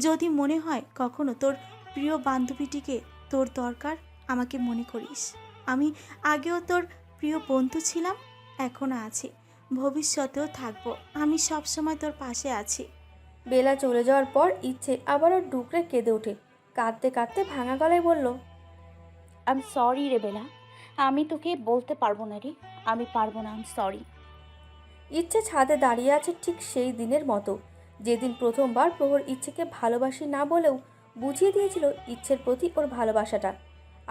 যদি মনে হয় কখনো তোর প্রিয় বান্ধবীটিকে তোর দরকার, আমাকে মনে করিস। আমি আগেও তোর প্রিয় বন্ধু ছিলাম, এখনও আছি, ভবিষ্যতেও থাকবো। আমি সবসময় তোর পাশে আছি। বেলা চলে যাওয়ার পর ইচ্ছে আবারও ডুকরে কেঁদে ওঠে। কাঁদতে কাঁদতে ভাঙা গলায় বলল, আই এম সরি রে বেলা, আমি তোকে বলতে পারবো না রে, আমি পারবো না, আই এম সরি। ইচ্ছে ছাদে দাঁড়িয়ে আছে ঠিক সেই দিনের মতো, যেদিন প্রথমবার প্রহর ইচ্ছেকে ভালোবাসি না বলেও বুঝিয়ে দিয়েছিল ইচ্ছের প্রতি ওর ভালোবাসাটা।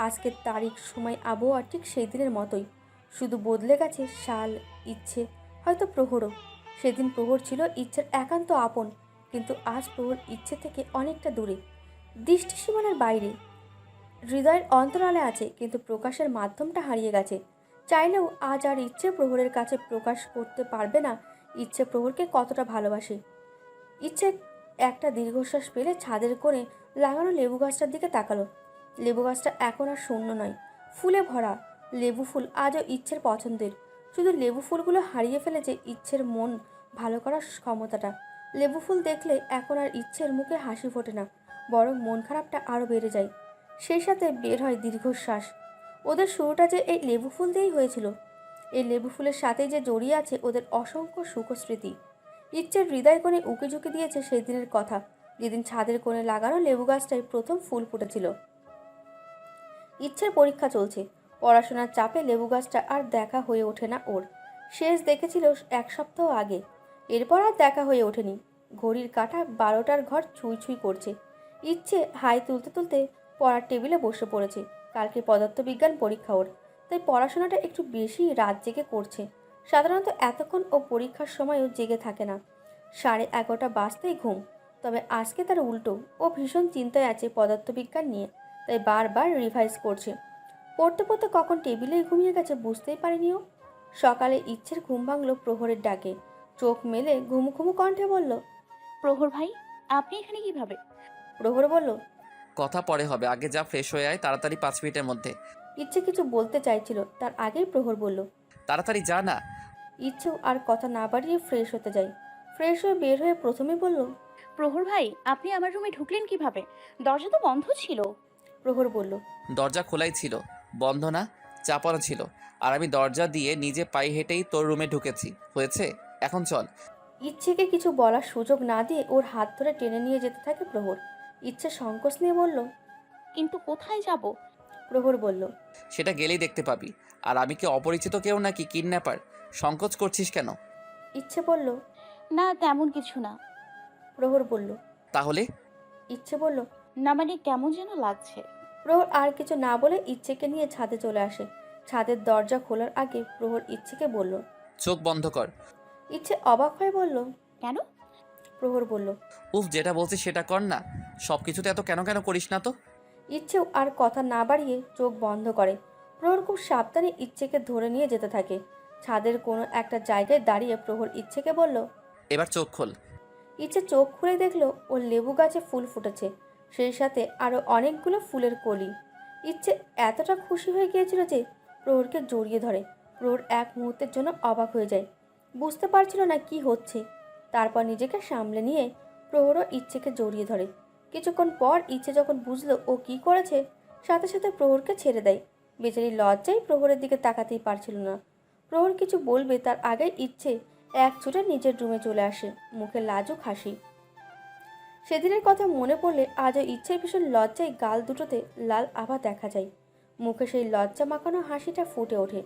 আজকের তারিখ, সময়, আবহাওয়া ঠিক সেই দিনের মতোই, শুধু বদলে গেছে সাল, ইচ্ছে, হয়তো প্রহরও। সেদিন প্রহর ছিল ইচ্ছের একান্ত আপন, কিন্তু আজ প্রহর ইচ্ছে থেকে অনেকটা দূরে, দৃষ্টি সীমানার বাইরে। হৃদয়ের অন্তরালে আছে, কিন্তু প্রকাশের মাধ্যমটা হারিয়ে গেছে। চাইলেও আজ আর ইচ্ছে প্রহরের কাছে প্রকাশ করতে পারবে না ইচ্ছে প্রহরকে কতটা ভালোবাসে। ইচ্ছে একটা দীর্ঘশ্বাস পেলে ছাদের কোণে লাগানো লেবু গাছটার দিকে তাকালো। লেবু গাছটা এখন আর শূন্য নয়, ফুলে ভরা। লেবু ফুল আজও ইচ্ছের পছন্দের, শুধু লেবু ফুলগুলো হারিয়ে ফেলেছে ইচ্ছের মন ভালো করার ক্ষমতাটা। লেবু ফুল দেখলে এখন আর ইচ্ছের মুখে হাসি ফোটে না, বরং মন খারাপটা আরও বেড়ে যায়। সেই সাথে বের হয় দীর্ঘশ্বাস। ওদের শুরুটা যে এই লেবু ফুল দিয়েই হয়েছিল। এই লেবু ফুলের সাথেই যে জড়িয়ে আছে ওদের অসংখ্য সুখ স্মৃতি। ইচ্ছের হৃদয় কোণে উকি ঝুঁকি দিয়েছে সেই দিনের কথা, যেদিন ছাদের কোণে লাগানো লেবু গাছটায় প্রথম ফুল ফুটেছিল। ইচ্ছের পরীক্ষা চলছে, পড়াশোনার চাপে লেবু গাছটা আর দেখা হয়ে ওঠে না ওর। শেষ দেখেছিল 1 সপ্তাহ আগে, এরপর আর দেখা হয়ে ওঠেনি। ঘড়ির কাঁটা 12টার ঘর ছুঁই ছুঁই করছে। ইচ্ছে হাই তুলতে তুলতে পড়ার টেবিলে বসে পড়েছে। কালকে পদার্থবিজ্ঞান পরীক্ষা ওর, তাই পড়াশোনাটা একটু বেশি রাত জেগে করছে। সাধারণত এতক্ষণ ও পরীক্ষার সময়ও জেগে থাকে না, 11:30 বাজতেই ঘুম। তবে আজকে তার উল্টো, ও ভীষণ চিন্তায় আছে পদার্থবিজ্ঞান নিয়ে, তাই বারবার রিভাইজ করছে। পড়তে পড়তে কখন টেবিলেই ঘুমিয়ে গেছে বুঝতেই পারেনি ও। সকালে ইচ্ছের ঘুম ভাঙল প্রহরের ডাকে। চোখ মেলে ঘুমু ঘুমু কণ্ঠে বলল, প্রহর ভাই, আপনি এখানে কিভাবে? প্রহর বলল, কথা পরে হবে, আগে যা ফ্রেশ হয়ে আয় তাড়াতাড়ি, 5 মিনিটের মধ্যে। ইচ্ছে কিছু বলতে চাইছিল, তার আগেই প্রহর বলল। তাড়াতাড়ি যা না। ইচ্ছেও আর কথা না বাড়িয়ে ফ্রেশ হতে যায়। ফ্রেশ হয়ে বের হয়ে প্রথমে বলল, প্রহর ভাই, আপনি আমার রুমে ঢুকলেন কিভাবে? দরজা তো বন্ধ ছিল। প্রহর বলল, দরজা খোলাই ছিল, বন্ধ না, চাপানো ছিল। আর আমি দরজা দিয়ে নিজে পায়ে হেঁটেই তোর রুমে ঢুকেছি। হয়েছে, এখন চল। ইচ্ছেকে কিছু বলার সুযোগ না দিয়ে ওর হাত ধরে টেনে নিয়ে যেতে থাকে প্রহর। ইচ্ছে সংকোচ নিয়ে বলল, কিন্তু কোথায় যাব? প্রহর বলল, সেটা গেলেই দেখতে পাবি। আর আমি কি অপরিচিত কেউ নাকি কিডন্যাপার? সংকোচ করছিস কেন? ইচ্ছে বলল, না তেমন কিছু না। প্রহর বলল, তাহলে? ইচ্ছে বলল, না মানে কেমন যেন লাগছে। প্রহর আর কিছু না বলে ইচ্ছেকে নিয়ে ছাদে চলে আসে। ছাদের দরজা খোলার আগে প্রহর ইচ্ছেকে বলল, চোখ বন্ধ কর। ইচ্ছে অবাক হয়ে বলল, কেন? প্রহর বলল, উফ, যেটা বলছিস সেটা কর না। সব কিছুতে এত কেন কেন করিস না তো। ইচ্ছেও আর কথা না বাড়িয়ে চোখ বন্ধ করে। প্রহর খুব সাবধানে ইচ্ছেকে ধরে নিয়ে যেতে থাকে। ছাদের কোনো একটা জায়গায় দাঁড়িয়ে প্রহর ইচ্ছেকে বলল, এবার চোখ খোল। ইচ্ছে চোখ খুলে দেখলো ওর লেবু গাছে ফুল ফুটেছে, সেই সাথে আরও অনেকগুলো ফুলের কলি। ইচ্ছে এতটা খুশি হয়ে গিয়েছিল যে প্রহরকে জড়িয়ে ধরে। প্রহর এক মুহূর্তের জন্য অবাক হয়ে যায়, বুঝতে পারছিল না কি হচ্ছে। তারপর নিজেকে সামলে নিয়ে প্রহরও ইচ্ছেকে জড়িয়ে ধরে। কিছুক্ষণ পর ইচ্ছে যখন বুঝলো ও কি করেছে, সাথে সাথে প্রহরকে ছেড়ে দেয়। বেচারি লজ্জায় প্রহরের দিকে তাকাতেই পারছিল না। প্রহর কিছু বলবে তার আগে ইচ্ছে এক ছুটে নিজের রুমে চলে আসে, মুখে লাজুক হাসি। সেদিনের কথা মনে পড়লে আজও ইচ্ছের ভীষণ লজ্জায় গাল দুটোতে লাল আভা দেখা যায়। মুখে সেই লজ্জা মাখানো হাসিটা ফুটে ওঠে।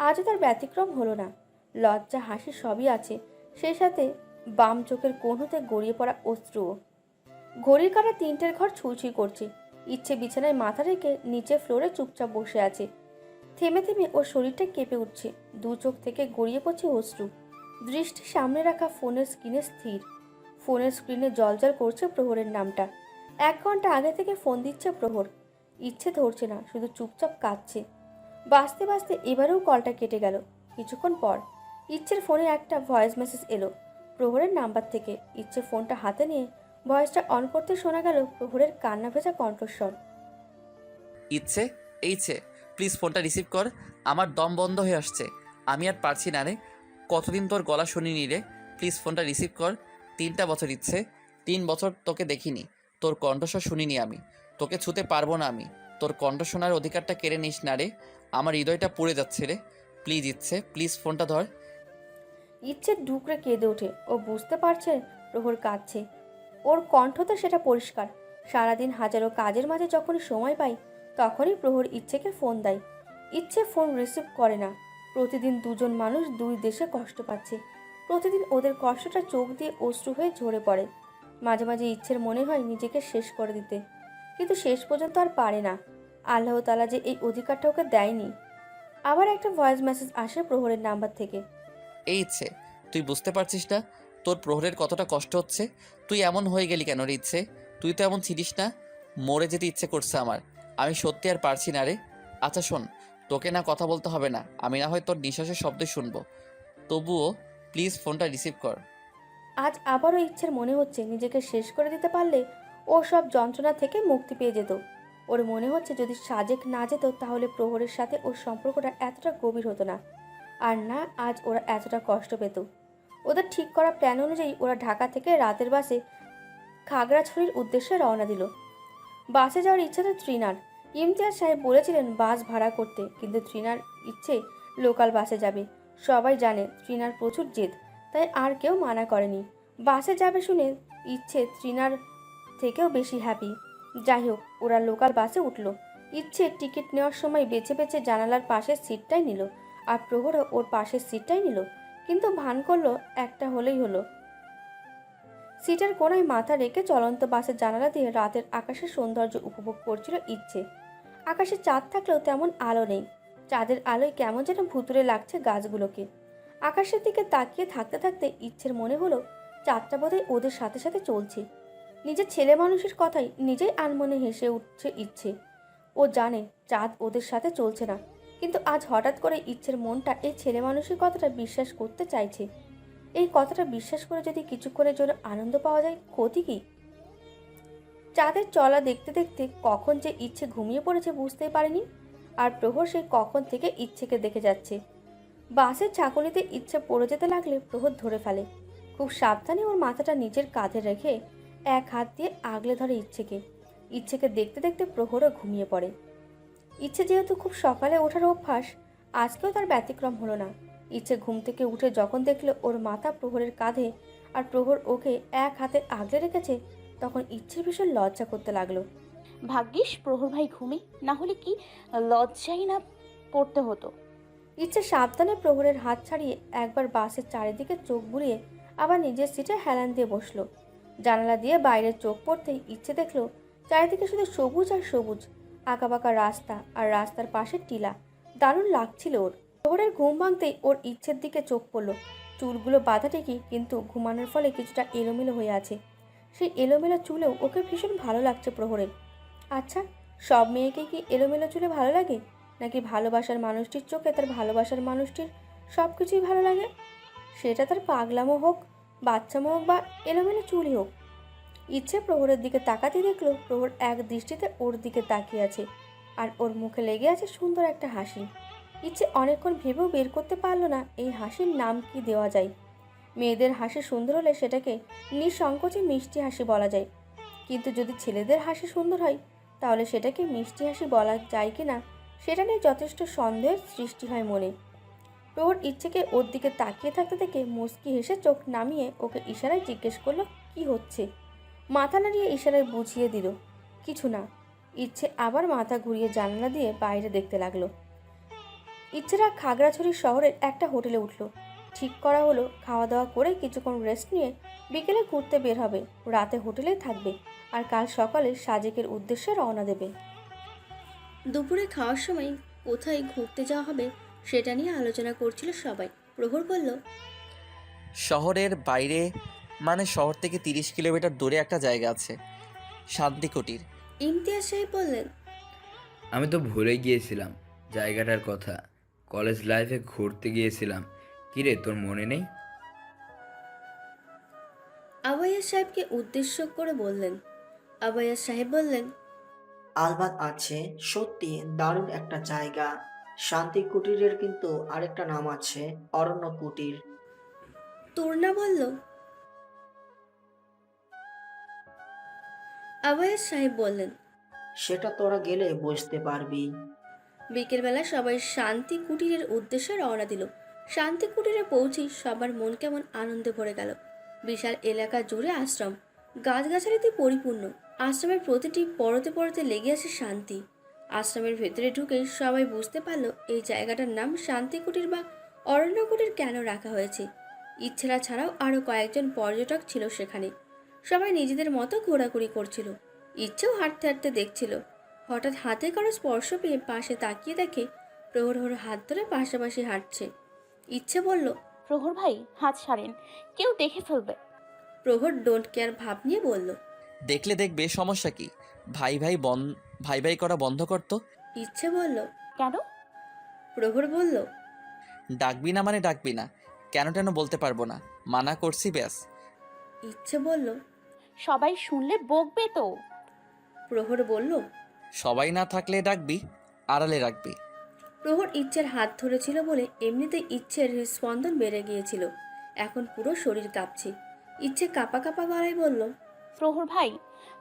আজও তার ব্যতিক্রম হলো না। লজ্জা হাসি সবই আছে, সেই সাথে বাম চোখের কোণ হতে গড়িয়ে পড়া অশ্রুও। ঘড়ির কাঁটা 3টের ঘর ছুঁই ছুঁই করছে। ইচ্ছে বিছানায় মাথা রেখে নিচে ফ্লোরে চুপচাপ বসে আছে। থেমে থেমে ওর শরীরটা কেঁপে উঠছে, দু চোখ থেকে গড়িয়ে পড়ছে অশ্রু। দৃষ্টি সামনে রাখা ফোনের স্ক্রিনে স্থির। ফোনের স্ক্রিনে জলজল করছে প্রহরের নামটা। 1 ঘন্টা আগে থেকে ফোন দিচ্ছে প্রহর, ইচ্ছে ধরছে না, শুধু চুপচাপ কাঁদছে। বাঁচতে বাঁচতে এবারেও কলটা কেটে গেল। কিছুক্ষণ পর ইচ্ছের ফোনে একটা ভয়েস মেসেজ এলো প্রহরের নাম্বার থেকে। ইচ্ছে ফোনটা হাতে নিয়ে ভয়েসটা অন করতে শোনা গেল প্রহরের কান্না ভেজা কণ্ঠস্বর। ইচ্ছে, এইছে, প্লিজ ফোনটা রিসিভ কর। আমার দম বন্ধ হয়ে আসছে, আমি আর পারছি না রে। কতদিন তোর গলা শুনিনি রে, প্লিজ ফোনটা রিসিভ কর। 3টা বছর ইচ্ছে, 3 বছর তোকে দেখিনি, তোর কণ্ঠস্বর শুনিনি আমি। তোকে ছুতে পারবো না আমি। তোর কণ্ঠ শোনার অধিকারটা কেড়ে নিস না রে, আমার হৃদয়টা পুড়ে যাচ্ছে রে। প্লিজ ইচ্ছে, প্লিজ ফোনটা ধর। ইচ্ছে ডুকরে কেঁদে ওঠে। ও বুঝতে পারছে প্রহর কাঁদছে, ওর কণ্ঠ তো সেটা পরিষ্কার। সারাদিন হাজারো কাজের মাঝে যখনই সময় পাই তখনই প্রহর ইচ্ছেকে ফোন দেয়। ইচ্ছে ফোন রিসিভ করে না। প্রতিদিন দুজন মানুষ দুই দেশে কষ্ট পাচ্ছে। প্রতিদিন ওদের কষ্টটা চোখ দিয়ে অশ্রু হয়ে ঝরে পড়ে। মাঝে মাঝে ইচ্ছের মনে হয় নিজেকে শেষ করে দিতে, কিন্তু শেষ পর্যন্ত আর পারে না। আল্লাহ তাআলা যে এই অধিকারটা ওকে দেয়নি। আবার একটা ভয়েস মেসেজ আসে প্রহরের নাম্বার থেকে। এই ইচ্ছে, তুই বুঝতে পারছিস না তোর প্রহরের কতটা কষ্ট হচ্ছে? তুই এমন হয়ে গেলি কেন রে ইচ্ছে? তুই তো এমন ছিলিস না। মরে যেতে ইচ্ছে করছে আমার, আমি সত্যি আর পারছি না রে। আচ্ছা শোন, তোকে না কথা বলতে হবে না, আমি না হয় তোর নিঃশ্বাসের শব্দই শুনবো, তবুও প্লিজ ফোনটা রিসিভ কর। আজ আবারও ইচ্ছের মনে হচ্ছে নিজেকে শেষ করে দিতে পারলে ও সব যন্ত্রণা থেকে মুক্তি পেয়ে যেত। ওর মনে হচ্ছে যদি সাজেক না যেত তাহলে প্রহরের সাথে ওর সম্পর্কটা এতটা গভীর হতো না, আর না আজ ওরা এতটা কষ্ট পেত। ওদের ঠিক করা প্ল্যান অনুযায়ী ওরা ঢাকা থেকে রাতের বাসে খাগড়াছড়ির উদ্দেশ্যে রওনা দিল। বাসে যাওয়ার ইচ্ছা তো তৃণার। ইমতিয়াজ সাহেব বলেছিলেন বাস ভাড়া করতে, কিন্তু তৃণার ইচ্ছে লোকাল বাসে যাবে। সবাই জানে তৃণার প্রচুর জেদ, তাই আর কেউ মানা করেনি। বাসে যাবে শুনে ইচ্ছে তৃণার থেকেও বেশি হ্যাপি। যাই হোক, ওরা লোকাল বাসে উঠল। ইচ্ছে টিকিট নেওয়ার সময় বেছে বেছে জানালার পাশের সিটটাই নিল, আর প্রহরও ওর পাশের সিটটাই নিল, কিন্তু ভান করলো একটা হলেই হলো। সিটের কোনায় মাথা রেখে চলন্ত বাসের জানালা দিয়ে রাতের আকাশের সৌন্দর্য উপভোগ করছিল ইচ্ছে। আকাশে চাঁদ থাকলেও তেমন আলো নেই। চাঁদের আলোয় কেমন যেন ভুতুরে লাগছে গাছগুলোকে। আকাশের দিকে তাকিয়ে থাকতে থাকতে ইচ্ছের মনে হলো চাঁদটা বোধহয় ওদের সাথে সাথে চলছে। নিজের ছেলে মানুষের কথাই নিজেই আনমনে হেসে উঠছে ইচ্ছে। ও জানে চাঁদ ওদের সাথে চলছে না, কিন্তু আজ হঠাৎ করে ইচ্ছের মনটা এই ছেলে মানুষের কথাটা বিশ্বাস করতে চাইছে। এই কথাটা বিশ্বাস করে যদি কিছুক্ষণের জন্য আনন্দ পাওয়া যায়, ক্ষতি কি? চাঁদের চলা দেখতে দেখতে কখন যে ইচ্ছে ঘুমিয়ে পড়েছে বুঝতেই পারেনি। আর প্রহর সেই কখন থেকে ইচ্ছেকে দেখে যাচ্ছে। বাসের ছাঁকুনিতে ইচ্ছে পড়ে যেতে লাগলে প্রহর ধরে ফেলে। খুব সাবধানে ওর মাথাটা নিজের কাঁধে রেখে এক হাত দিয়ে আগলে ধরে ইচ্ছেকে। ইচ্ছেকে দেখতে দেখতে প্রহরও ঘুমিয়ে পড়ে। ইচ্ছে যেহেতু খুব সকালে ওঠার অভ্যাস, আজকেও তার ব্যতিক্রম হলো না। ইচ্ছে ঘুম থেকে উঠে যখন দেখলো ওর মাথা প্রহরের কাঁধে আর প্রহর ওকে এক হাতে আগলে রেখেছে, তখন ইচ্ছের ভীষণ লজ্জা করতে লাগলো। ভাগ্যিস প্রহর ভাই ঘুমে, না হলে কি লজ্জাই না পড়তে হতো। ইচ্ছে সাবধানে প্রহরের হাত ছাড়িয়ে একবার বাসের চারিদিকে চোখ বুলিয়ে আবার নিজের সিটে হেলান দিয়ে বসলো। জানালা দিয়ে বাইরে চোখ পড়তেই ইচ্ছে দেখলো চারিদিকে শুধু সবুজ আর সবুজ, আঁকাবাঁকা রাস্তা আর রাস্তার পাশে টিলা। দারুণ লাগছিল ওর। প্রহরের ঘুম ভাঙতেই ওর ইচ্ছের দিকে চোখ পড়লো। চুলগুলো বাঁধা ঠিকই, কিন্তু ঘুমানোর ফলে কিছুটা এলোমেলো হয়ে আছে। সেই এলোমেলো চুলেও ওকে ভীষণ ভালো লাগছে প্রহরের। আচ্ছা, সব মেয়েকে কি এলোমেলো চুলে ভালো লাগে, নাকি ভালোবাসার মানুষটির চোখে তার ভালোবাসার মানুষটির সব কিছুই ভালো লাগে? সেটা তার পাগলামো হোক, বাচ্চামো হোক, বা এলোমেলো চুলই হোক। ইচ্ছে প্রহরের দিকে তাকাতে দেখলো প্রহর এক দৃষ্টিতে ওর দিকে তাকিয়ে আছে, আর ওর মুখে লেগে আছে সুন্দর একটা হাসি। ইচ্ছে অনেকক্ষণ ভেবেও বের করতে পারলো না এই হাসির নাম কি দেওয়া যায়। মেয়েদের হাসি সুন্দর হলে সেটাকে নিঃসংকোচে মিষ্টি হাসি বলা যায়, কিন্তু যদি ছেলেদের হাসি সুন্দর হয় তাহলে সেটাকে মিষ্টি হাসি বলা যায় কি না সেটা নিয়ে যথেষ্ট সন্দেহের সৃষ্টি হয় মনে। প্রহর ইচ্ছেকে ওর দিকে তাকিয়ে থাকতে থেকে মুচকি হেসে চোখ নামিয়ে ওকে ইশারায় জিজ্ঞেস করলো কি হচ্ছে। মাথা নাড়িয়ে ইশারায় বুঝিয়ে দিল কিছু না। ইচ্ছে আবার মাথা ঘুরিয়ে জানালা দিয়ে বাইরে দেখতে লাগলো। ইচ্ছেরা খাগড়াছড়ি শহরের একটা হোটেলে উঠলো। ঠিক করা হলো খাওয়া দাওয়া করে কিছুক্ষণ রেস্ট নিয়ে বিকেলে ঘুরতে বের হবে। রাতে হোটেলেই থাকবে আর কাল সকালে সাজেকের উদ্দেশ্যে রওনা দেবে। দুপুরে খাওয়ার সময় কোথায় ঘুরতে যাওয়া হবে সেটা নিয়ে আলোচনা করছিল সবাই। প্রহর বলল, শহরের বাইরে মানে শহর থেকে 30 কিলোমিটার দূরে একটা জায়গা আছে, শান্তি কুটির। ইমতিয়াজ সাহেব বললেন, আমি তো ভুলে গিয়েছিলাম জায়গাটার কথা। কলেজ লাইফে ঘুরতে গিয়েছিলাম। কিরে, তোর মনে নেই? আবাইয়াজ সাহেবকে উদ্দেশ্য করে বললেন। আবাইয়াজ সাহেব বললেন, আলবাত আছে, সত্যি দারুণ একটা জায়গা। শান্তি কুটিরের কিন্তু আরেকটা নাম আছে, অরণ্য কুটির। তুর্না বলল। আবাইয়াজ সাহেব বললেন, সেটা তোরা গেলে বুঝতে পারবি। বিকেলবেলা সবাই শান্তি কুটিরের উদ্দেশ্যে রওনা দিল। শান্তি কুটিরে পৌঁছেই সবার মন কেমন আনন্দে ভরে গেল। বিশাল এলাকা জুড়ে আশ্রম, গাছগাছালিতে পরিপূর্ণ। আশ্রমের প্রতিটি পরতে পরতে লেগে আছে শান্তি। আশ্রমের ভেতরে ঢুকেই সবাই বুঝতে পারলো এই জায়গাটার নাম শান্তি কুটির বা অরণ্য কুটির কেন রাখা হয়েছে। ইচ্ছেরা ছাড়াও আরও কয়েকজন পর্যটক ছিল সেখানে। সবাই নিজেদের মতো ঘোরাঘুরি করছিল। ইচ্ছেও হাঁটতে হাঁটতে দেখছিল। হঠাৎ হাতে কারো স্পর্শ পেয়ে পাশে তাকিয়ে দেখে প্রহর হাত ধরে পাশাপাশি হাঁটছে। ইচ্ছে বলল, প্রহর ভাই, হাত ছাড়েন, কেউ দেখে ফেলবে। প্রহর ডোন্ট কেয়ার ভাব নিয়ে বলল। দেখলে দেখবে, সমস্যা কি? ভাই ভাই ভাই ভাই করা বন্ধ করতো। ইচ্ছে বলল। কেন? প্রহর বলল, ডাকবি না মানে ডাকবি না, কেন টেন বলতে পারবো না, মানা করছি ব্যাস। ইচ্ছে বলল। সবাই শুনলে বকবে তো। প্রহর বলল। সবাই না থাকলে ডাকবি, আড়ালে রাখবি। প্রহর ইচ্ছের হাত ধরেছিল বলে এমনিতেই ইচ্ছের হৃদস্পন্দন বেড়ে গিয়েছিল। এখন পুরো শরীর কাঁপছে। ইচ্ছে কাঁপা কাঁপা গলায় বলল। প্রহর ভাই,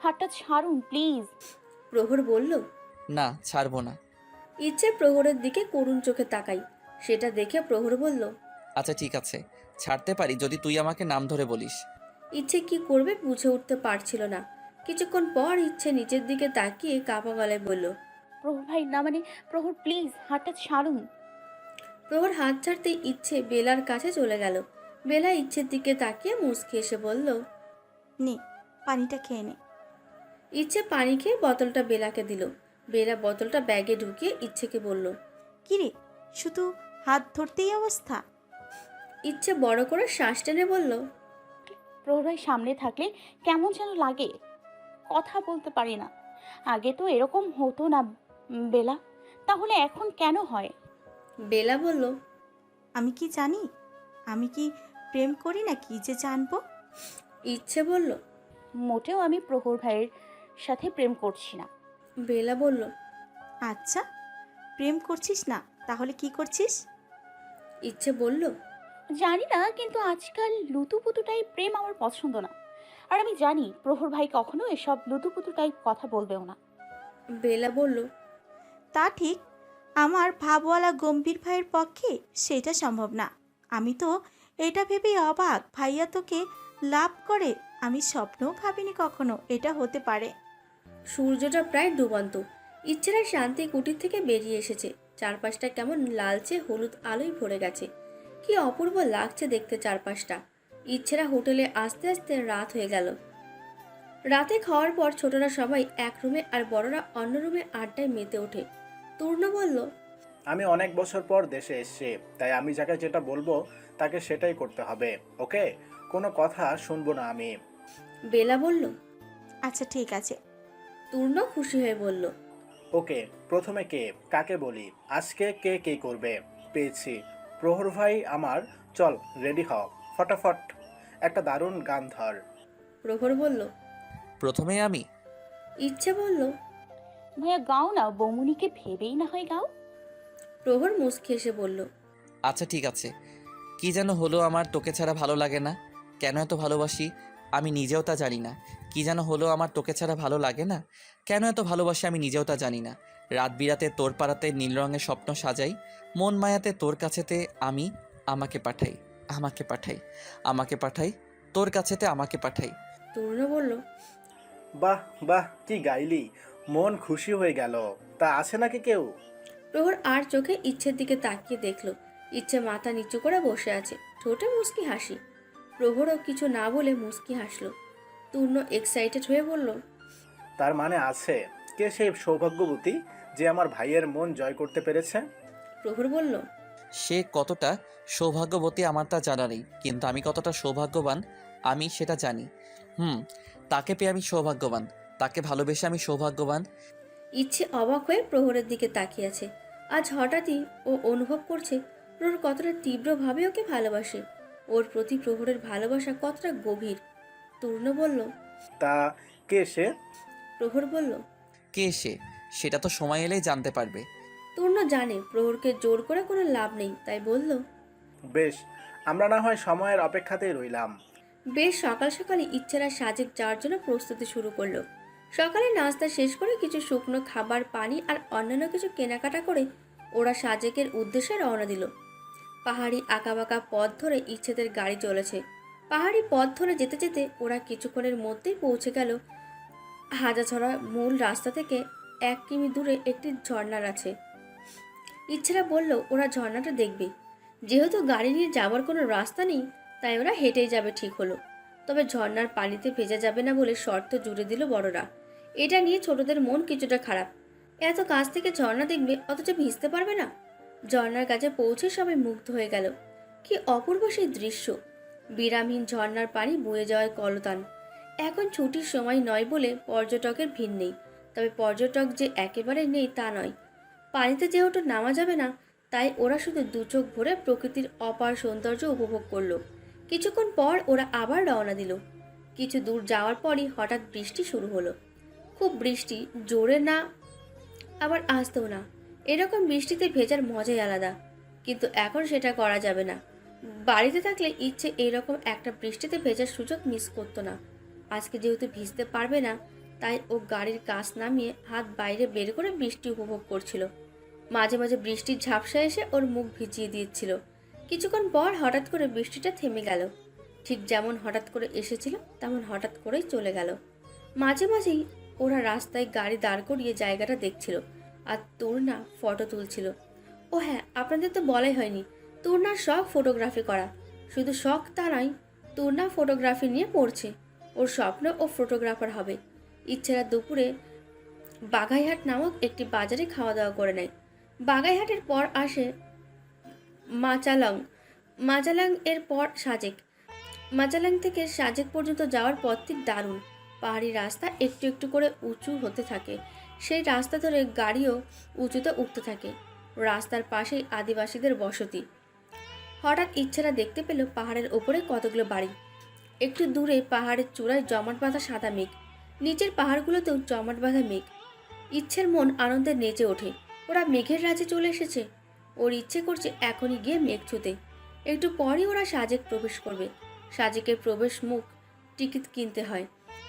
হাতটা ছাড়ুন প্লিজ। প্রহর বলল। না, ছাড়বো না। ইচ্ছে প্রহরের দিকে করুণ চোখে তাকাই। সেটা দেখে প্রহর বলল। আচ্ছা ঠিক আছে, ছাড়তে পারি যদি তুই আমাকে নাম ধরে বলিস। ইচ্ছে কি করবে বুঝে উঠতে পারছিল না। কিছুক্ষণ পর ইচ্ছে নিচের দিকে তাকিয়ে কাঁপা গলায় বলল। প্রহর ভাই, না মানে প্রহর প্লিজ, হাতটা ছাড়ুন। প্রহর হাত ছাড়তেই ইচ্ছে বেলার কাছে চলে গেল। বেলা ইচ্ছের দিকে তাকিয়ে মুচকি এসে বলল। নে, পানিটা খেয়ে নে। ইচ্ছে পানি খেয়ে বোতলটা বেলাকে দিল। বেলা বোতলটা ব্যাগে ঢুকিয়ে ইচ্ছেকে বলল। কিরে, শুধু হাত ধরতেই অবস্থা? ইচ্ছে বড় করে শ্বাস টেনে বলল। প্রহর ভাই সামনে থাকলে কেমন যেন লাগে, কথা বলতে পারি না। আগে তো এরকম হতো না বেলা, তাহলে এখন কেন হয়? বেলা বলল। আমি কি জানি? আমি কি প্রেম করি না কি যে জানবো? ইচ্ছে বলল। মোটেও আমি প্রহর ভাইয়ের সাথে প্রেম করছি না। বেলা বলল। আচ্ছা, প্রেম করছিস না তাহলে কি করছিস? ইচ্ছে বলল। জানি না, কিন্তু আজকাল লুতুপুতু টাইপ প্রেম আমার পছন্দ না। আর আমি জানি প্রহর ভাই কখনো এসব লুতুপুতু টাইপ কথা বলবেও না। বেলা বলল। তা ঠিক, আমার ভাবওয়ালা গম্ভীর ভাইয়ের পক্ষে সেটা সম্ভব না। আমি তো এটা ভেবেই অবাক, ভাইয়া তোকে লাভ করে। আমি স্বপ্নও ভাবিনি কখনো এটা হতে পারে। সূর্যটা প্রায় ডুবন্ত। ইচ্ছেরা শান্তি কুটির থেকে বেরিয়ে এসেছে। চারপাশটা কেমন লালচে হলুদ আলোয় ভরে গেছে। কি অপূর্ব লাগছে দেখতে চারপাশটা। ইচ্ছেরা হোটেলে আস্তে আস্তে রাত হয়ে গেল। রাতে খাওয়ার পর ছোটরা সবাই এক রুমে আর বড়রা অন্য রুমে আড্ডায় মেতে ওঠে। তূর্ণ বলল। আমি অনেক বছর পর দেশে এসেছি, তাই আমি যাকে যেটা বলবো তাকে সেটাই করতে হবে। ওকে, কোনো কথা শুনবো না আমি। বেলা বলল। আচ্ছা ঠিক আছে। তূর্ণ খুশি হয়ে বলল। ওকে, প্রথমে কে কাকে বলি? আজকে কে কে করবে? পেয়েছি, প্রহর ভাই আমার। চল রেডি হও, ফটাফট একটা দারুণ গান ধর। প্রহর বলল। প্রথমে আমি। ইচ্ছে বলল। ভাইয়া গাও না, বৌমুনিকে ভেবেই না হয় গাও। প্রহর মুচকি এসে বলল। আচ্ছা ঠিক আছে। কি যেন হলো আমার, তোকে ছাড়া ভালো লাগে না। কেন এত ভালোবাসি আমি নিজেও তা জানি না। কি যেন হলো আমার, তোকে ছাড়া ভালো লাগে না। কেন এত ভালোবাসি আমি নিজেও তা জানি না। রাত বিরাতে তোর পাড়াতে নীল রঙের স্বপ্ন সাজাই। মন মায়াতে তোর কাছেতে আমি আমাকে পাঠাই, আমাকে পাঠাই, আমাকে পাঠাই, তোর কাছেতে আমাকে পাঠাই। তূর্ণ বলল। বাহ বাহ, কি গাইলি, মন খুশি হয়ে গেল। তা আছে নাকি কেউ? প্রহর আর চোখে ইচ্ছের দিকে তাকিয়ে দেখল। ইচ্ছে মাথা নিচু করে বসে আছে, ঠোঁটে মুচকি হাসি। প্রহরও কিছু না বলে মুচকি হাসলো। তূর্ণ এক্সাইটেড হয়ে বলল। তার মানে আছে। কে সেই সৌভাগ্যবতী যে আমার ভাইয়ের মন জয় করতে পেরেছে? প্রহর বলল। সে কতটা সৌভাগ্যবতী আমার তা জানা নেই, কিন্তু আমি কতটা সৌভাগ্যবান আমি সেটা জানি। তাকে পেয়ে আমি সৌভাগ্যবান, তাকে ভালোবেসে আমি সৌভাগ্যবান। ইচ্ছে অবাক হয়ে প্রহরের দিকে তাকিয়ে আছে। আজ হঠাৎই ও অনুভব করছে প্রহর কতটা তীব্রভাবে ওকে ভালোবাসে। ওর প্রতি প্রহরের ভালোবাসা কতটা গভীর। তূর্ণ বলল। তা কে সে? প্রহর বলল। কে সে সেটা তো সময় এলেই জানতে পারবে। তূর্ণ জানে প্রহরকে জোর করে কোনো লাভ নেই, তাই বলল। বেশ, আমরা না হয় সময়ের অপেক্ষাতেই রইলাম। বেশ সকাল সকালে ইচ্ছেরা সাজেক যাওয়ার জন্য প্রস্তুতি শুরু করলো। সকালে নাস্তা শেষ করে কিছু শুকনো খাবার, পানি আর অন্যান্য কিছু কেনাকাটা করে ওরা সাজেকের উদ্দেশ্যে রওনা দিল। পাহাড়ি আঁকাবাঁকা পথ ধরে ইচ্ছেদের গাড়ি চলেছে। পাহাড়ি পথ ধরে যেতে যেতে ওরা কিছুক্ষণের মধ্যেই পৌঁছে গেল হাজাছড়া মূল রাস্তা থেকে 1 কিমি দূরে একটি ঝর্ণার আছে। ইচ্ছেরা বলল ওরা ঝর্ণাটা দেখবে। যেহেতু গাড়ি নিয়ে যাওয়ার কোনো রাস্তা নেই, তাই ওরা হেঁটেই যাবে ঠিক হলো। তবে ঝর্ণার পানিতে ভেজা যাবে না বলে শর্ত জুড়ে দিল বড়রা। এটা নিয়ে ছোটদের মন কিছুটা খারাপ। এত কাছ থেকে ঝর্ণা দেখবে অথচ ভিজতে পারবে না। ঝর্ণার কাছে পৌঁছে সবাই মুগ্ধ হয়ে গেল। কি অপূর্ব সেই দৃশ্য! বিরামহীন ঝর্ণার পানি বয়ে যাওয়ায় কলতান। এখন ছুটির সময় নয় বলে পর্যটকের ভিড় নেই, তবে পর্যটক যে একেবারে নেই তা নয়। পানিতে যেহেতু নামা যাবে না, তাই ওরা শুধু দু চোখ ভরে প্রকৃতির অপার সৌন্দর্য উপভোগ করলো। কিছুক্ষণ পর ওরা আবার রওনা দিল। কিছু দূর যাওয়ার পরই হঠাৎ বৃষ্টি শুরু হলো। খুব বৃষ্টি, জোরে না আবার আসতেও না। এরকম বৃষ্টিতে ভেজার মজাই আলাদা, কিন্তু এখন সেটা করা যাবে না। বাড়িতে থাকলে ইচ্ছে এইরকম একটা বৃষ্টিতে ভেজার সুযোগ মিস করতো না। আজকে যেহেতু ভিজতে পারবে না, তাই ও গাড়ির কাছ নামিয়ে হাত বাইরে বের করে বৃষ্টি উপভোগ করছিল। মাঝে মাঝে বৃষ্টির ঝাপসা এসে ওর মুখ ভিজিয়ে দিচ্ছিল। কিছুক্ষণ পর হঠাৎ করে বৃষ্টিটা থেমে গেল। ঠিক যেমন হঠাৎ করে এসেছিল তেমন হঠাৎ করেই চলে গেল। মাঝে মাঝেই ওরা রাস্তায় গাড়ি দাঁড় করিয়ে জায়গাটা দেখছিল, আর তূর্ণা ফটো তুলছিল। ও হ্যাঁ, আপনাদের তো বলাই হয়নি, তূর্ণার শখ ফটোগ্রাফি করা। শুধু শখ তা নয়, তূর্ণা ফটোগ্রাফি নিয়ে পড়ছে। ওর স্বপ্ন ও ফটোগ্রাফার হবে। ইচ্ছেরা দুপুরে বাঘাইহাট নামক একটি বাজারে খাওয়া দাওয়া করে নেয়। বাঘাইহাটের পর আসে মাচালং। মাচালাং এর পর সাজেক। মাচালাং থেকে সাজেক পর্যন্ত যাওয়ার পথটি দারুণ। পাহাড়ি রাস্তা একটু একটু করে উঁচু হতে থাকে। সেই রাস্তা ধরে গাড়িও উঁচুতে উঠতে থাকে। রাস্তার পাশেই আদিবাসীদের বসতি। হঠাৎ ইচ্ছেরা দেখতে পেল পাহাড়ের ওপরে কতগুলো বাড়ি। একটু দূরে পাহাড়ের চূড়ায় জমাট বাঁধা সাদা মেঘ, নিচের পাহাড়গুলোতেও জমাট বাঁধা মেঘ। ইচ্ছের মন আনন্দে নেচে ওঠে। ওরা মেঘের রাজ্যে চলে এসেছে। ওর ইচ্ছে করছে এখনই গিয়ে মেঘ ছুঁতে। একটু পরই ওরা সাজেক প্রবেশ করবে। সাজেকের প্রবেশ মুখ টিকিট কিনতে হয়।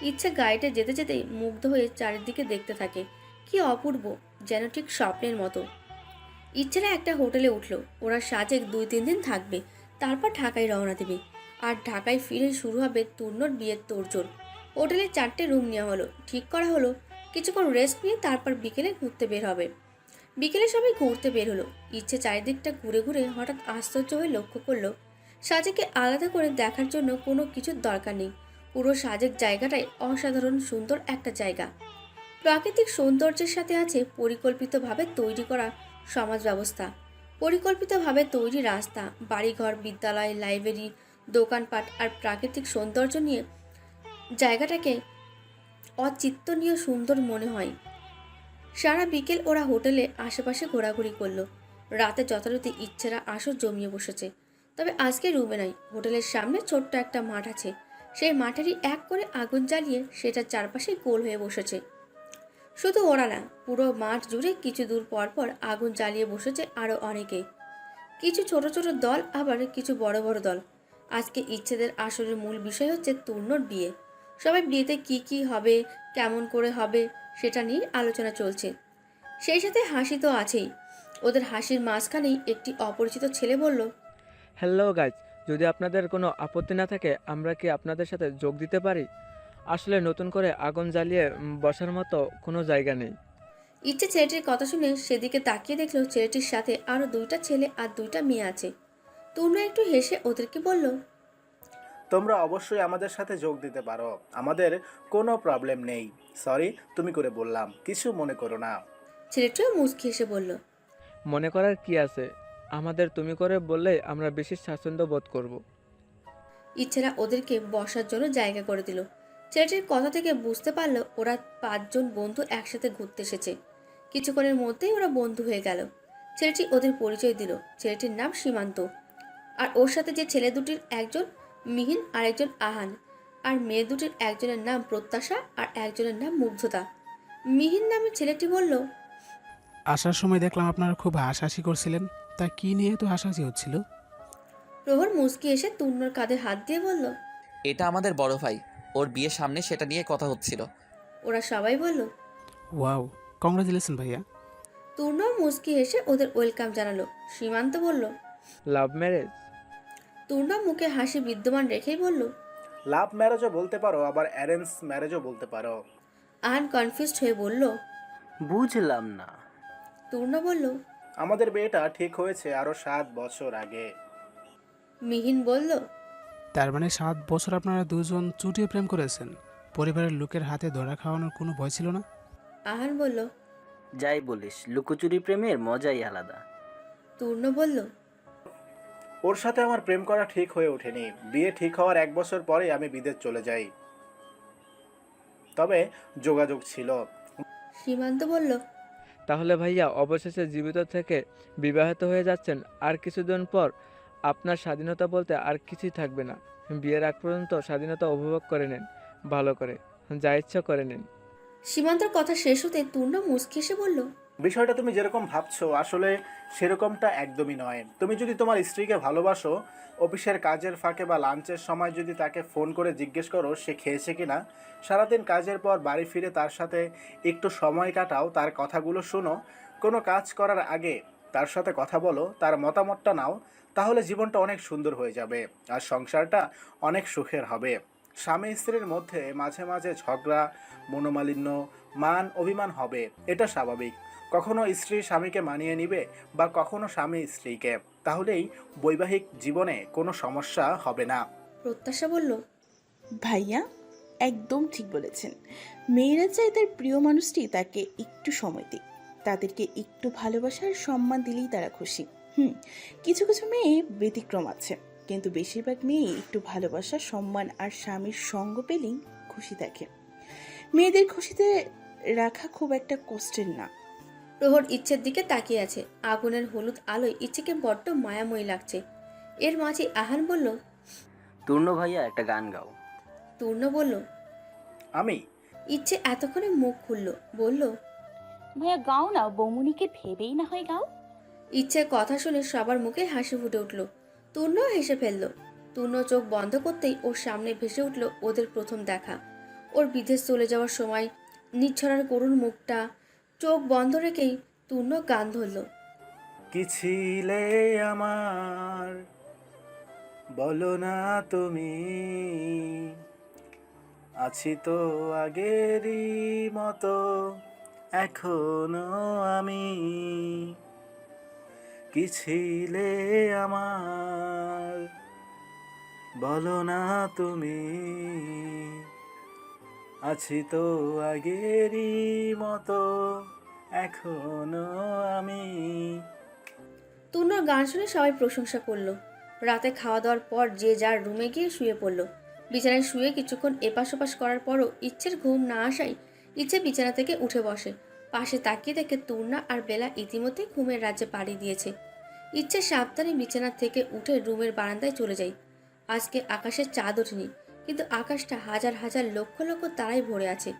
ইচ্ছে গাড়িতে যেতে যেতেই মুগ্ধ হয়ে চারিদিকে দেখতে থাকে। কি অপূর্ব, যেন ঠিক স্বপ্নের মতো। ইচ্ছেরা একটা হোটেলে উঠলো। ওরা সাজেক 2-3 দিন থাকবে, তারপর ঢাকায় রওনা দেবে। আর ঢাকায় ফিরে শুরু হবে তূর্ণর বিয়ের তোড়জোড়। হোটেলে 4টে রুম নেওয়া হলো। ঠিক করা হলো কিছুক্ষণ রেস্ট নিয়ে তারপর বিকেলে ঘুরতে বের হবে। বিকেলে সবাই ঘুরতে বের হলো। ইচ্ছে চারিদিকটা ঘুরে ঘুরে হঠাৎ আশ্চর্য হয়ে লক্ষ্য করলো সাজেকে আলাদা করে দেখার জন্য কোনো কিছুর দরকার নেই। পুরো সাজেক জায়গাটাই অসাধারণ সুন্দর একটা জায়গা। প্রাকৃতিক সৌন্দর্যের সাথে আছে পরিকল্পিতভাবে তৈরি করা সমাজ ব্যবস্থা, পরিকল্পিতভাবে তৈরি রাস্তা, বাড়িঘর, বিদ্যালয়, লাইব্রেরি, দোকানপাট আর প্রাকৃতিক সৌন্দর্য নিয়ে জায়গাটাকে অচিন্তনীয় সুন্দর মনে হয়। সারা বিকেল ওরা হোটেলে আশেপাশে ঘোরাঘুরি করলো। রাতে যথারীতি ইচ্ছেরা আসর জমিয়ে বসেছে। তবে আজকে রুমে নাই। হোটেলের সামনে ছোট্ট একটা মাঠ আছে। সেই মাঠেরই এক করে আগুন জ্বালিয়ে সেটার চারপাশে গোল হয়ে বসেছে। শুধু ওরা না, পুরো মাঠ জুড়ে কিছু দূর পর পর আগুন জ্বালিয়ে বসেছে আরও অনেকে। কিছু ছোট ছোট দল, আবার কিছু বড় বড় দল। আজকে ইচ্ছেদের আসরের মূল বিষয় হচ্ছে তূর্ণর বিয়ে। সবাই বিয়েতে কি কি হবে, কেমন করে হবে সেটা নিয়ে আলোচনা চলছে। সেই সাথে হাসি তো আছেই। ওদের হাসির মাঝখানেই একটি অপরিচিত ছেলে বলল, হ্যালো গাইজ, যদি আপনাদের কোনো আপত্তি না থাকে আমরা কি আপনাদের সাথে যোগ দিতে পারি? আসলে নতুন করে আগুন জ্বালিয়ে বসার মতো কোনো জায়গা নেই। ইচ্ছে ছেলেটির কথা শুনে সেদিকে তাকিয়ে দেখলো ছেলেটির সাথে আরও 2টা ছেলে আর 2টা মেয়ে আছে। তূর্ণ একটু হেসে ওদেরকে বলল, তোমরা অবশ্যই আমাদের সাথে যোগ দিতে পারো, আমাদের কোনো প্রবলেম নেই। সরি তুমি করে বললাম, কিছু মনে করো না। ছেলেটিও মুচকি হেসে বলল, মনে করার কি আছে, আমাদের তুমি করে বললে আমরা বেশি স্বাচ্ছন্দ্য বোধ করব। ইচ্ছেরা ওদেরকে বসার জন্য জায়গা করে দিল। ছেলেটির কথা থেকে বুঝতে পারলো ওরা 5 জন বন্ধু একসাথে ঘুরতে এসেছে। কিছুক্ষণের মধ্যেই ওরা বন্ধু হয়ে গেল। ছেলেটি ওদের পরিচয় দিল। ছেলেটির নাম সীমান্ত, আর ওর সাথে যে ছেলে দুটির একজন মিহিন আর একজন আহান, আর মেয়ে দুটির একজনের নাম প্রত্যাশা আর একজনের নাম মুগ্ধতা। মিহিন নামের ছেলেটি বলল, আসার সময় দেখলাম আপনারা খুব হাসাহাসি করছিলেন, তা কি নিয়ে তো হাসাহাসি হচ্ছিল? প্রহর মুচকি এসে তূর্ণর কাঁধে হাত দিয়ে বলল, এটা আমাদের বড় ভাই, ওর বিয়ের সামনে সেটা নিয়ে কথা হচ্ছিল। ওরা সবাই বলল। ওয়াও, কংগ্রাচুলেশন ভাইয়া। তূর্ণ মুচকি এসে ওদের ওয়েলকাম জানালো। সীমান্ত বলল, লাভ ম্যারেজ? তূর্ণ মুখে হাসি বিদ্যমান রেখেই বলল, লাভ ম্যারেজও বলতে পারো, আবার অ্যারেঞ্জ ম্যারেজও বলতে পারো। আহান কনফিউজড হয়ে বলল। বুঝলাম না। তূর্ণ বলল, আমাদের বিয়েটা ঠিক হয়েছে আরো 7 বছর আগে। মিহিন বলল, তার মানে 7 বছর আপনারা দুজন চুটিয়ে প্রেম করেছেন? পরিবারের লোকের হাতে ধরা খাওয়ানোর কোনো ভয় ছিল না? আহান বলল। যাই বলিস, লুকোচুরি প্রেমের মজাই আলাদা। তূর্ণ বলল, ওর সাথে আমার প্রেম করা ঠিক হয়ে ওঠেনি। বিয়ে ঠিক হওয়ার 1 বছর পরে আমি বিদেশ চলে যাই, তবে যোগাযোগ ছিল। সীমান্ত বলল, তাহলে ভাইয়া অবশেষে জীবিত থেকে বিবাহিত হয়ে যাচ্ছেন, আর কিছুদিন পর আপনার স্বাধীনতা বলতে আর কিছুই থাকবে না। বিয়ের আগ পর্যন্ত স্বাধীনতা উপভোগ করে নিন, ভালো করে, যা ইচ্ছা করে নিন। সীমান্তর কথা শেষ হতে তূর্ণ মুচকি এসে বলল, বিষয়টা তুমি যেরকম ভাবছো আসলে সেরকমটা একদমই নয়। তুমি যদি তোমার স্ত্রীকে ভালোবাসো, অফিসের কাজের ফাঁকে বা লাঞ্চের সময় যদি তাকে ফোন করে জিজ্ঞেস করো সে খেয়েছে কিনা, সারাদিন কাজের পর বাড়ি ফিরে তার সাথে একটু সময় কাটাও, তার কথাগুলো শোনো, কোনো কাজ করার আগে তার সাথে কথা বলো, তার মতামতটা নাও, তাহলে জীবনটা অনেক সুন্দর হয়ে যাবে আর সংসারটা অনেক সুখের হবে। স্বামী স্ত্রীর মধ্যে মাঝে মাঝে ঝগড়া, মনোমালিন্য, মান অভিমান হবে, এটা স্বাভাবিক। কখনো স্ত্রী স্বামীকে মানিয়ে নিবে বা কখনো স্বামী স্ত্রীকে, তাহলেই বৈবাহিক জীবনে কোনো সমস্যা হবে না। প্রত্যাশা বলল, ভাইয়া একদম ঠিক বলেছেন। মেয়েরা চায় তার প্রিয় মানুষটি তাকে একটু সময় দিক, তাদেরকে একটু ভালোবাসার সম্মান দিলেই তারা খুশি। কিছু কিছু মেয়ে ব্যতিক্রম আছে, কিন্তু বেশিরভাগ মেয়ে একটু ভালোবাসা, সম্মান আর স্বামীর সঙ্গ পেলেই খুশি থাকে। মেয়েদের খুশিতে রাখা খুব একটা কষ্টের না। প্রহর ইচ্ছের দিকে তাকিয়ে আছে। আগুনের হলুদ আলোয় ইচ্ছেকে বড্ড মায়াময়ী লাগছে। এর মাঝে আহান বলল, তূর্ণ ভাইয়া একটা গান গাও। তূর্ণ বলল, আমি। ইচ্ছে এতক্ষণে মুখ খুলল, বলল, ভাইয়া গাও না, বৌমনিকে ভেবেই না হয় গাও। ইচ্ছের কথা শুনে সবার মুখে হাসি ফুটে উঠল। তূর্ণও হেসে ফেলল। তূর্ণ চোখ বন্ধ করতেই ওর সামনে ভেসে উঠল ওদের প্রথম দেখা। ওর বিদেশ চলে যাওয়ার সময় নিচ্ছরার করুণ মুখটা। চোখ বন্ধ রেখেই তূর্ণ গান ধরল। কি ছিলে আমার বলো না তুমি, আছি তো আগেরই মতো এখনো আমি। কি ছিলে আমার বলো না তুমি, আছি তো আগেরই মতো এখনো আমি। তূর্ণর গান শুনে সবাই প্রশংসা করলো। রাতে খাওয়া দাওয়ার পর যে যার রুমে গিয়ে শুয়ে পড়ল। বিছানায় শুয়ে কিছুক্ষণ এপাশ ওপাশ করার পরও ইচ্ছের ঘুম না আসায় ইচ্ছে বিছানা থেকে উঠে বসে। পাশে তাকিয়ে দেখে তূর্ণা আর বেলা ইতিমধ্যে ঘুমের রাজ্যে পাড়ি দিয়েছে। ইচ্ছে সাবধানে বিছানা থেকে উঠে রুমের বারান্দায় চলে যায়। আজকে আকাশের চাঁদ ওঠেনি, কিন্তু আকাশটা হাজার হাজার লক্ষ লক্ষ তারায় ভরে আছে।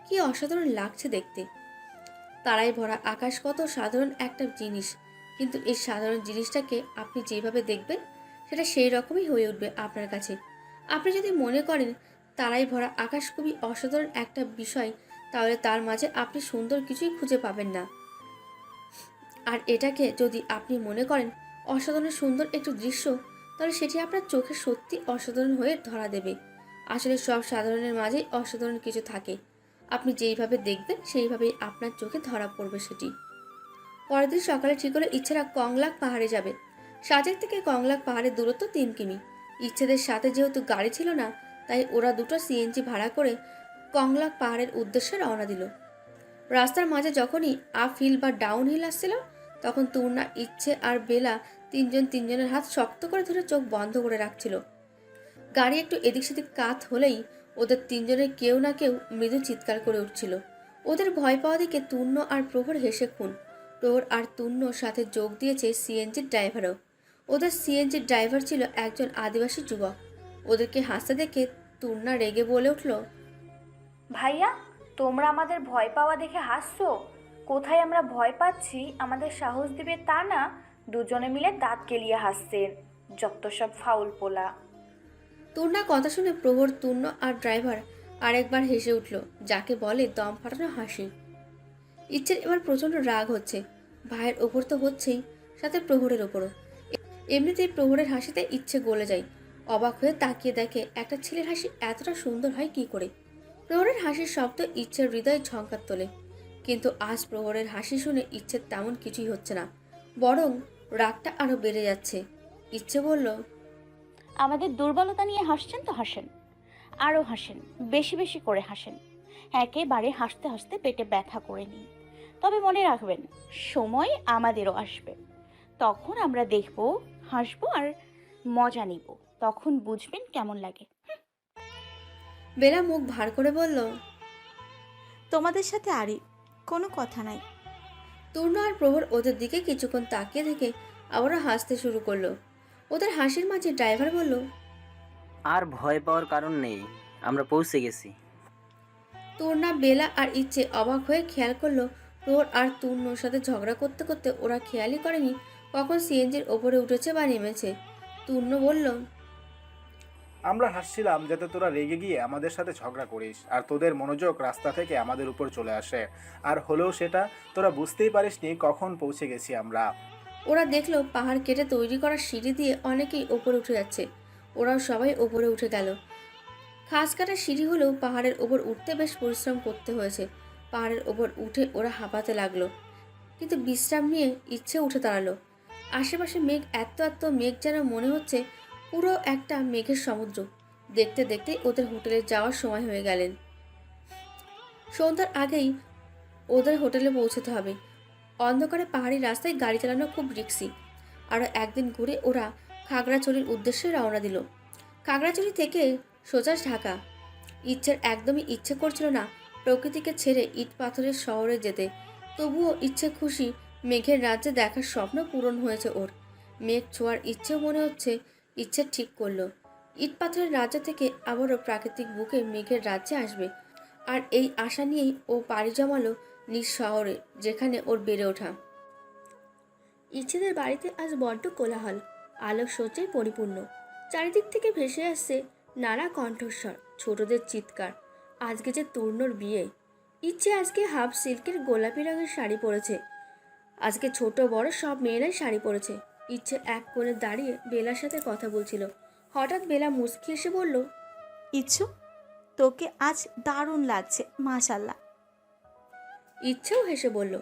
কি অসাধারণ লাগছে দেখতে। তারায় ভরা আকাশ কত সাধারণ একটা জিনিস, কিন্তু এই সাধারণ জিনিসটাকে আপনি যেভাবে দেখবেন সেটা সেই রকমই হয়ে উঠবে আপনার কাছে। আপনি যদি মনে করেন তারায় ভরা আকাশ খুবই অসাধারণ একটা বিষয়, তাহলে তার মাঝে আপনি সুন্দর কিছুই খুঁজে পাবেন না। আর এটাকে যদি আপনি মনে করেন অসাধারণ সুন্দর একটু দৃশ্য, তাহলে সেটি আপনার চোখে সত্যি অসাধারণ হয়ে ধরা দেবে। আসলে সব সাধারণের মাঝেই অসাধারণ কিছু থাকে। আপনি যেইভাবে দেখবেন সেইভাবেই আপনার চোখে ধরা পড়বে সেটি। পরের দিন সকালে ঠিক হলো ইচ্ছেরা কংলাক পাহাড়ে যাবে। সাজেক থেকে কংলাক পাহাড়ের দূরত্ব 3 কিমি। ইচ্ছেদের সাথে যেহেতু গাড়ি ছিল না, তাই ওরা দুটো সিএনজি ভাড়া করে কংলাক পাহাড়ের উদ্দেশ্যে রওনা দিল। রাস্তার মাঝে যখনই আপ হিল বা ডাউন হিল আসছিল, তখন তূর্ণা, ইচ্ছে আর বেলা তিনজনের হাত শক্ত করে ধরে চোখ বন্ধ করে রাখছিল। গাড়ি একটু এদিক সেদিক কাত হলেই ওদের তিনজনের কেউ না কেউ মৃদু চিৎকার করে উঠছিল। ওদের ভয় পাওয়া দিকে তূর্ণ আর প্রহর হেসে খুন। প্রহর আর তূর্ণর সাথে যোগ দিয়েছে সিএনজির ড্রাইভারও। ওদের সিএনজির ড্রাইভার ছিল একজন আদিবাসী যুবক। ওদেরকে হাসতে দেখে তূর্ণা রেগে বলে উঠল, ভাইয়া, তোমরা আমাদের ভয় পাওয়া দেখে হাসছো? কোথায় আমরা ভয় পাচ্ছি আমাদের সাহস দিবে তা না, দুজনে মিলে দাঁত কেলিয়ে হাসছেন। যত সব ফাউল পোলা। তূর্ণা কথা শুনে প্রহর, তূর্ণ আর ড্রাইভার আরেকবার হেসে উঠল, যাকে বলে দম ফাটানো হাসি। ইচ্ছের এবার প্রচণ্ড রাগ হচ্ছে। ভাইয়ের ওপর তো হচ্ছেই, সাথে প্রহরের ওপরও। এমনিতেই প্রহরের হাসিতে ইচ্ছে গলে যায়। অবাক হয়ে তাকিয়ে দেখে একটা ছেলের হাসি এতটা সুন্দর হয় কি করে। প্রহরের হাসির শব্দ ইচ্ছের হৃদয়ে ঝঙ্কার তোলে। কিন্তু আজ প্রহরের হাসি শুনে ইচ্ছের তেমন কিছুই হচ্ছে না, বরং রাগটা আরো বেড়ে যাচ্ছে। ইচ্ছে বলল, আমাদের দুর্বলতা নিয়ে হাসছেন তো হাসেন, আরও হাসেন, বেশি বেশি করে হাসেন। একেবারে হাসতে হাসতে পেটে ব্যথা করে নিন। তবে মনে রাখবেন, সময় আমাদেরও আসবে। তখন আমরা দেখব, হাসবো আর মজা নিব। তখন বুঝবেন কেমন লাগে। বেলা মুখ ভার করে বলল, তোমাদের সাথে আরই কোনো কথা নাই। তূর্ণ আর প্রহর ওদের দিকে কিছুক্ষণ তাকিয়ে থেকে আবারও হাসতে শুরু করলো। ওদের হাসির মাঝে ড্রাইভার বলল, আর ভয় পাওয়ার কারণ নেই, আমরা পৌঁছে গেছি। তূর্ণা, বেলা আর ইচ্ছে অবাক হয়ে খেয়াল করলো প্রহর আর তূর্ণর সাথে ঝগড়া করতে করতে ওরা খেয়ালই করেনি কখন সিএনজির ওপরে উঠেছে বা নেমেছে। তূর্ণ বলল, আমরা হাসছিলাম যাতে তোরা রেগে গিয়ে আমাদের সাথে ঝগড়া করিস আর তোদের মনোযোগ রাস্তা থেকে আমাদের উপর চলে আসে। আর হলেও সেটা তোরা বুঝতেই পারিসনি কখন পৌঁছে গেছি আমরা। ওরা দেখলো পাহাড় কেটে তৈরি করা সিঁড়ি দিয়ে অনেকেই ওপরে উঠে যাচ্ছে। ওরাও সবাই ওপরে উঠে গেল। খাস কাটা সিঁড়ি হলেও পাহাড়ের ওপর উঠতে বেশ পরিশ্রম করতে হয়েছে। পাহাড়ের ওপর উঠে ওরা হাঁপাতে লাগলো, কিন্তু বিশ্রাম নিয়ে ইচ্ছে উঠে দাঁড়ালো। আশেপাশে মেঘ, এত এত মেঘ যেন মনে হচ্ছে পুরো একটা মেঘের সমুদ্র। দেখতে দেখতে ওদের হোটেলে যাওয়ার সময় হয়ে গেলেন। সন্ধ্যার আগেই ওদের হোটেলে পৌঁছতে হবে। অন্ধকারে পাহাড়ি রাস্তায় গাড়ি চালানো খুব রিস্কি। আরও একদিন ঘুরে ওরা খাগড়াছড়ির উদ্দেশ্যে রওনা দিল। খাগড়াছড়ি থেকে সোজা ঢাকা। ইচ্ছের একদমই ইচ্ছে করছিল না প্রকৃতিকে ছেড়ে ইট পাথরের শহরে যেতে। তবুও ইচ্ছে খুশি, মেঘের রাজ্যে দেখার স্বপ্ন পূরণ হয়েছে ওর। মেঘ ছোঁয়ার ইচ্ছেও মনে হচ্ছে ইচ্ছে ঠিক করলো। ইট পাথরের রাজ্য থেকে আবারও প্রাকৃতিক বুকে মেঘের রাজ্যে আসবে। আর এই আশা নিয়েই ও পাড়ি জমালো নিজ শহরে, যেখানে ওর বেড়ে ওঠা। ইচ্ছেদের বাড়িতে আজ বড্ড কোলাহল, আলোক সজ্জায় পরিপূর্ণ। চারিদিক থেকে ভেসে আসছে নানা কণ্ঠস্বর, ছোটদের চিৎকার। আজকে যে তূর্ণর বিয়ে। ইচ্ছে আজকে হাফ সিল্কের গোলাপি রঙের শাড়ি পরেছে। আজকে ছোট বড় সব মেয়েরাই শাড়ি পরেছে। ইচ্ছে এক কোণে দাঁড়িয়ে বেলার সাথে কথা বলছিল। হঠাৎ বেলা মুচকি এসে বলল, ইচ্ছু, তোকে আজ দারুণ লাগছে, মাশাল্লাহ। ইচ্ছেও হেসে বলল।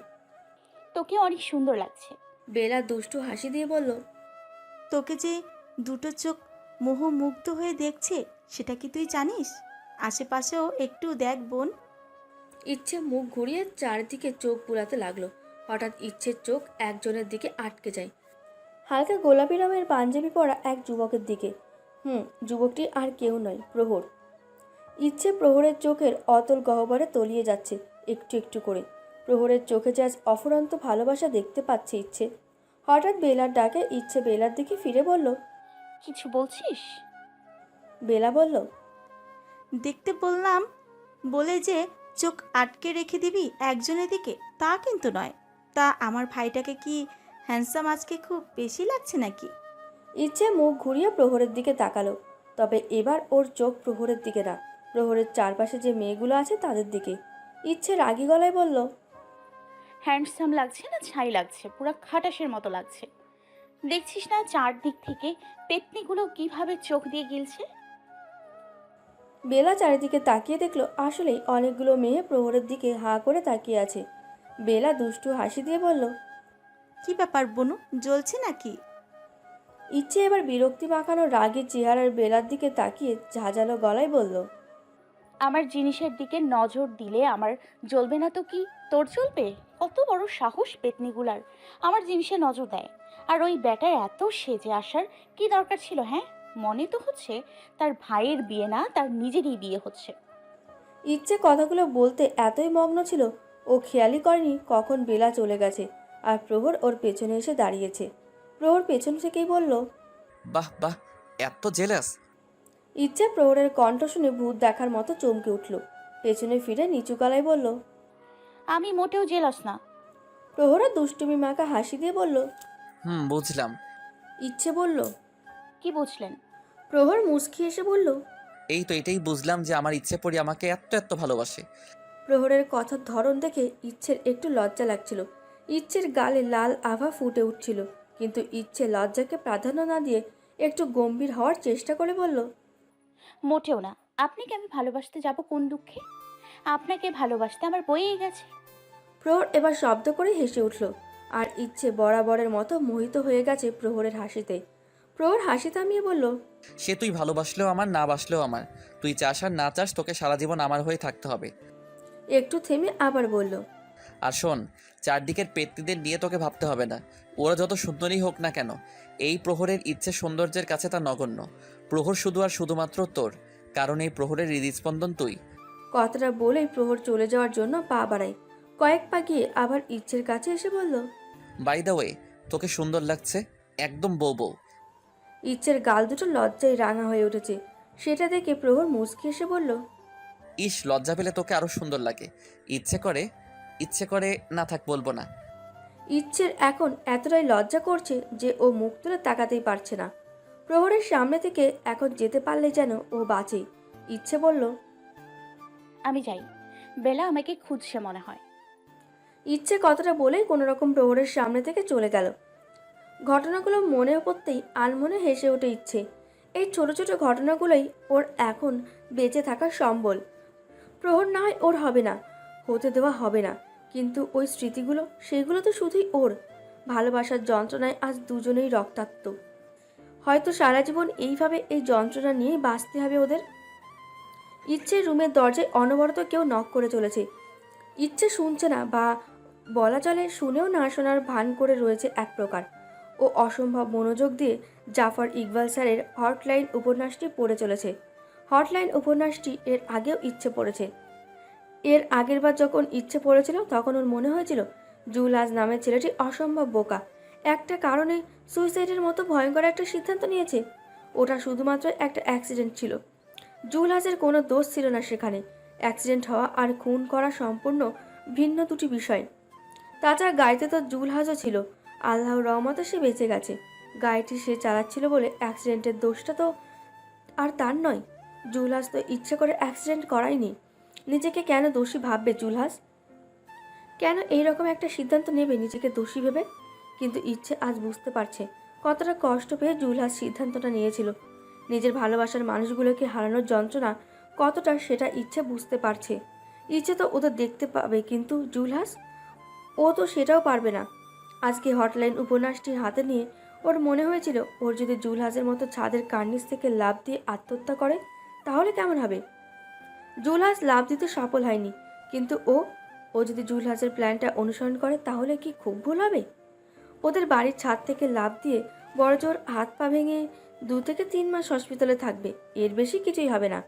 তোকে অনেক সুন্দর লাগছে। বেলা দুষ্টু হাসি দিয়ে বলল, তোকে যে দুটো চোখ মোহমুগ্ধ হয়ে দেখছে সেটা কি তুই জানিস? আশেপাশেও একটু দেখ বোন। ইচ্ছে মুখ ঘুরিয়ে চারিদিকে চোখ বুলাতে লাগলো। হঠাৎ ইচ্ছের চোখ একজনের দিকে আটকে যায়, হালকা গোলাপি রঙের পাঞ্জাবি পরা এক যুবকের দিকে। যুবকটি আর কেউ নয়, প্রহর। ইচ্ছে প্রহরের চোখের অতল গহ্বরে তলিয়ে যাচ্ছে একটু একটু করে। প্রহরের চোখে যে আজ অফুরন্ত ভালোবাসা দেখতে পাচ্ছে ইচ্ছে। হঠাৎ বেলার ডাকে ইচ্ছে বেলার দিকে ফিরে বলল, কিছু বলছিস? বেলা বলল, দেখতে বললাম বলে যে চোখ আটকে রেখে দিবি একজনের দিকে তা কিন্তু নয়। তা আমার ভাইটাকে কি হ্যান্ডসাম আজকে খুব বেশি লাগছে নাকি? ইচ্ছে মুখ ঘুরিয়ে প্রহরের দিকে তাকালো, তবে এবার ওর চোখ প্রহরের দিকে না, প্রহরের চারপাশে যে মেয়েগুলো আছে তাদের দিকে। ইচ্ছে রাগী গলায় বলল, হ্যান্ডসাম লাগছে না ছাই লাগছে, পুরো খাটাসের মতো লাগছে। দেখছিস না চারদিক থেকে পেতনিগুলো কিভাবে চোখ দিয়ে গিলছে? বেলা চারিদিকে তাকিয়ে দেখলো আসলেই অনেকগুলো মেয়ে প্রহরের দিকে হাঁ করে তাকিয়ে আছে। বেলা দুষ্টু হাসি দিয়ে বলল, কি ব্যাপার বনু, জ্বলছে নাকি? ইচ্ছে এবার বিরক্তি মাখানো রাগের চেহারার বেলার দিকে তাকিয়ে ঝাঁঝালো গলায় বলল, আমার জিনিসের দিকে নজর দিলে আমার জ্বলবে না তো কি তোর জ্বলবে? কত বড় সাহস পেতনিগুলার আমার জিনিসে নজর দেয়। আর ওই ব্যাটার এত সেজে আসার কি দরকার ছিল? হ্যাঁ, মনে তো হচ্ছে তার ভাইয়ের বিয়ে না, তার নিজেরই বিয়ে হচ্ছে। ইচ্ছে কথাগুলো বলতে এতই মগ্ন ছিল ও খেয়ালই করেনি কখন বেলা চলে গেছে আর প্রহর ওর পেছনে এসে দাঁড়িয়েছে। প্রহর পেছন থেকেই বলল, বাহ বাহ, এত জেলাস! ইচ্ছে প্রহরের কণ্ঠ শুনে ভূত দেখার মতো চমকে উঠল। পেছনে ফিরে নিচু গলায় বলল, আমি মোটেও জেলাস না। প্রহরা দুষ্টুমি মাখা হাসি দিয়ে বলল, বুঝলাম। ইচ্ছে বলল, কি বুঝলেন? প্রহর মুচকি এসে বলল, এই তো এটাই বুঝলাম যে আমার ইচ্ছে পড়ি আমাকে এত এত ভালোবাসে। প্রহরের কথার ধরন দেখে ইচ্ছের একটু লজ্জা লাগছিল। ইচ্ছের গালে লাল আভা ফুটে উঠছিল, কিন্তু ইচ্ছে লজ্জাকে প্রাধান্য না দিয়ে একটু গম্ভীর হওয়ার চেষ্টা করে বলল, মোটেও না। আপনাকে আমি ভালোবাসতে যাব কোন দুঃখে? আপনাকে ভালোবাসতে আমার বয়েই গেছে। প্রহর এবার শব্দ করে হেসে উঠল, আর ইচ্ছে বরাবরের মতো মোহিত হয়ে গেছে প্রহরের হাসিতে। প্রহর হাসি থামিয়ে বলল, সে তুই ভালোবাসলেও আমার, না বাসলেও আমার। তুই চাস আর না চাস, তোকে সারা জীবন আমার হয়ে থাকতে হবে। একটু থেমে আবার বলল, আর শোন, চারদিকের পেত্নীদের নিয়ে তোকে ভাবতে হবে না। ওরা যত সুন্দরী হোক না কেন, এই প্রহরের ইচ্ছে সৌন্দর্যের কাছে তা নগণ্য। প্রহর শুধু আর শুধুমাত্র তোর, কারণ এই প্রহরের হৃদস্পন্দন তুই। কথাটা বলেই প্রহর চলে যাওয়ার জন্য পা বাড়ায়। কয়েক পা গিয়ে আবার ইচ্ছের কাছে এসে বলল, বাই দ্য ওয়ে, তোকে সুন্দর লাগছে, একদম বউ বউ। ইচ্ছের গাল দুটো লজ্জায় রাঙা হয়ে উঠেছে। সেটা দেখে প্রহর মুচকি এসে বলল, ইস, লজ্জা পেলে তোকে আরো সুন্দর লাগে। ইচ্ছে করে না থাক, বলবো না। ইচ্ছের এখন এতটাই লজ্জা করছে যে ও মুখ তুলে তাকাতেই পারছে না। প্রহরের সামনে থেকে এখন যেতে পারলে যেন ও বাঁচে। ইচ্ছে বলল, আমি যাই, বেলা আমাকে খুঁজছে মনে হয়। ইচ্ছে কথাটা বলেই কোনোরকম প্রহরের সামনে থেকে চলে গেল। ঘটনাগুলো মনে পড়তেই আনমনে হেসে ওঠে ইচ্ছে। এই ছোট ছোট ঘটনাগুলোই ওর এখন বেঁচে থাকার সম্বল। প্রহর না হয় ওর হবে না, হতে দেওয়া হবে না, কিন্তু ওই স্মৃতিগুলো, সেগুলো তো শুধুই ওর। ভালোবাসার যন্ত্রণায় আজ দুজনেই রক্তাক্ত। হয়তো সারা জীবন এইভাবে এই যন্ত্রণা নিয়েই বাঁচতে হবে ওদের। ইচ্ছের রুমের দরজায় অনবরত কেউ নক করে চলেছে। ইচ্ছে শুনছে না, বা বলা চলে শুনেও না শোনার ভান করে রয়েছে এক প্রকার। ও অসম্ভব মনোযোগ দিয়ে জাফর ইকবাল স্যারের হটলাইন উপন্যাসটি পড়ে চলেছে। হটলাইন উপন্যাসটি এর আগেও ইচ্ছে পড়েছে। এর আগের বার যখন ইচ্ছে পড়েছিল তখন ওর মনে হয়েছিল জুলাস নামের ছেলেটি অসম্ভব বোকা। একটা কারণে সুইসাইডের মতো ভয়ঙ্কর একটা সিদ্ধান্ত নিয়েছে। ওটা শুধুমাত্র একটা অ্যাক্সিডেন্ট ছিল। জুলহাসের কোনো দোষ ছিল না সেখানে। অ্যাক্সিডেন্ট হওয়া আর খুন করা সম্পূর্ণ ভিন্ন দুটি বিষয়। তাছাড়া গাড়িতে তো জুলহাসও ছিল। আল্লাহর রহমতে সে বেঁচে গেছে। গাড়িটি সে চালাচ্ছিল বলে অ্যাক্সিডেন্টের দোষটা তো আর তার নয়। জুলহাস তো ইচ্ছে করে অ্যাক্সিডেন্ট করায়নি। নিজেকে কেন দোষী ভাববে জুলহাস? কেন এইরকম একটা সিদ্ধান্ত নেবে নিজেকে দোষী ভেবে? কিন্তু ইচ্ছে আজ বুঝতে পারছে কতটা কষ্ট পেয়ে জুলহাস সিদ্ধান্তটা নিয়েছিল। নিজের ভালোবাসার মানুষগুলোকে হারানোর যন্ত্রণা কতটা, সেটা ইচ্ছে বুঝতে পারছে। ইচ্ছে তো ওদের দেখতে পাবে, কিন্তু জুলহাস, ও তো সেটাও পারবে না। আজকে হটলাইন উপন্যাসটি হাতে নিয়ে ওর মনে হয়েছিল ওর যদি জুলহাসের মতো ছাদের কার্নিস থেকে লাফ দিয়ে আত্মহত্যা করে তাহলে কেমন হবে। জুলহাস লাফ দিতে সফল হয়নি, কিন্তু ও যদি জুলহাসের প্ল্যানটা অনুসরণ করে তাহলে কি খুব ভুল হবে? ওদের বাড়ির ছাদ থেকে লাফ দিয়ে বড়জোর হাত পা ভেঙে 2 থেকে 3 মাস হসপিটালে থাকবে, এর বেশি কিছুই হবে না।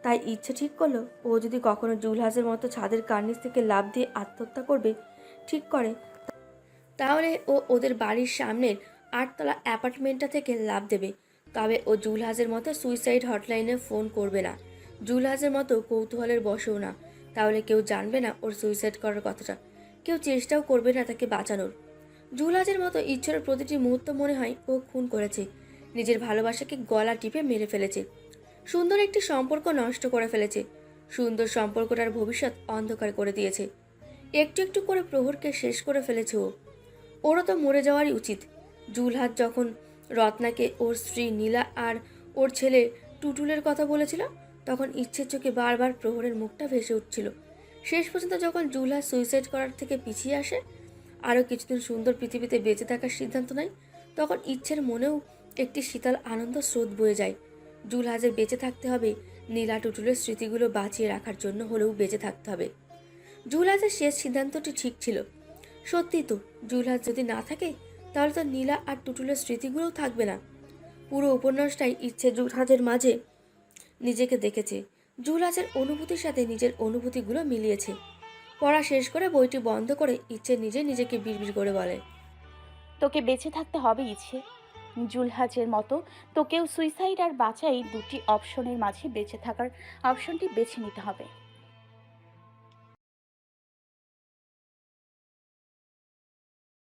তাই ইচ্ছে ঠিক করলো ও যদি কখনো জুলহাসের মতো ছাদের কার্নিস থেকে লাফ দিয়ে আত্মহত্যা করবে ঠিক করে, তাহলে ও ওদের বাড়ির সামনের 8তলা অ্যাপার্টমেন্টটা থেকে লাফ দেবে। তবে ও জুলহাসের মতো সুইসাইড হটলাইনে ফোন করবে না, জুলহাসের মতো কৌতূহলের বসেও না। তাহলে কেউ জানবে না ওর সুইসাইড করার কথাটা, কেউ চেষ্টাও করবে না তাকে বাঁচানোর। জুলহাসের মতো ইচ্ছার প্রতিটি মুহূর্ত মনে হয় ও খুন করেছে, নিজের ভালোবাসাকে গলা টিপে মেরে ফেলেছে, সুন্দর একটি সম্পর্ক নষ্ট করে ফেলেছে, সুন্দর সম্পর্কটার ভবিষ্যৎ অন্ধকার করে দিয়েছে। একটু একটু করে প্রহরকে শেষ করে ফেলেছে ও। ওরও তো মরে যাওয়ারই উচিত। জুলহাস যখন রত্নাকে ওর স্ত্রী নীলা আর ওর ছেলে টুটুলের কথা বলেছিল তখন ইচ্ছের চোখে বারবার প্রহরের মুখটা ভেসে উঠছিল। শেষ পর্যন্ত যখন জুলহাস সুইসাইড করার থেকে পিছিয়ে আসে, আরও কিছুদিন সুন্দর পৃথিবীতে বেঁচে থাকার সিদ্ধান্ত নেয়, তখন ইচ্ছের মনেও একটি শীতল আনন্দ স্রোত বয়ে যায়। জুলহাসের বেঁচে থাকতে হবে, নীলা টুটুলের স্মৃতিগুলো বাঁচিয়ে রাখার জন্য হলেও বেঁচে থাকতে হবে। জুলহাসের শেষ সিদ্ধান্তটি ঠিক ছিল। সত্যি তো, জুলহাস যদি না থাকে তাহলে তো নীলা আর টুটুলের স্মৃতিগুলোও থাকবে না। পুরো উপন্যাসটাই ইচ্ছে জুলহাজের মাঝে নিজেকে দেখেছে। জুলহাজের অনুভূতির সাথে নিজের অনুভূতিগুলো মিলিয়েছে। পড়া শেষ করে বইটি বন্ধ করে ইচ্ছে নিজেকে বিড়বিড় করে বলে, তোকে বেঁচে থাকতে হবে ইচ্ছে। জুলহাজের মতো তোকেও সুইসাইড আর বাঁচাই দুটি অপশনের মাঝে বেঁচে থাকার অপশনটি বেছে নিতে হবে।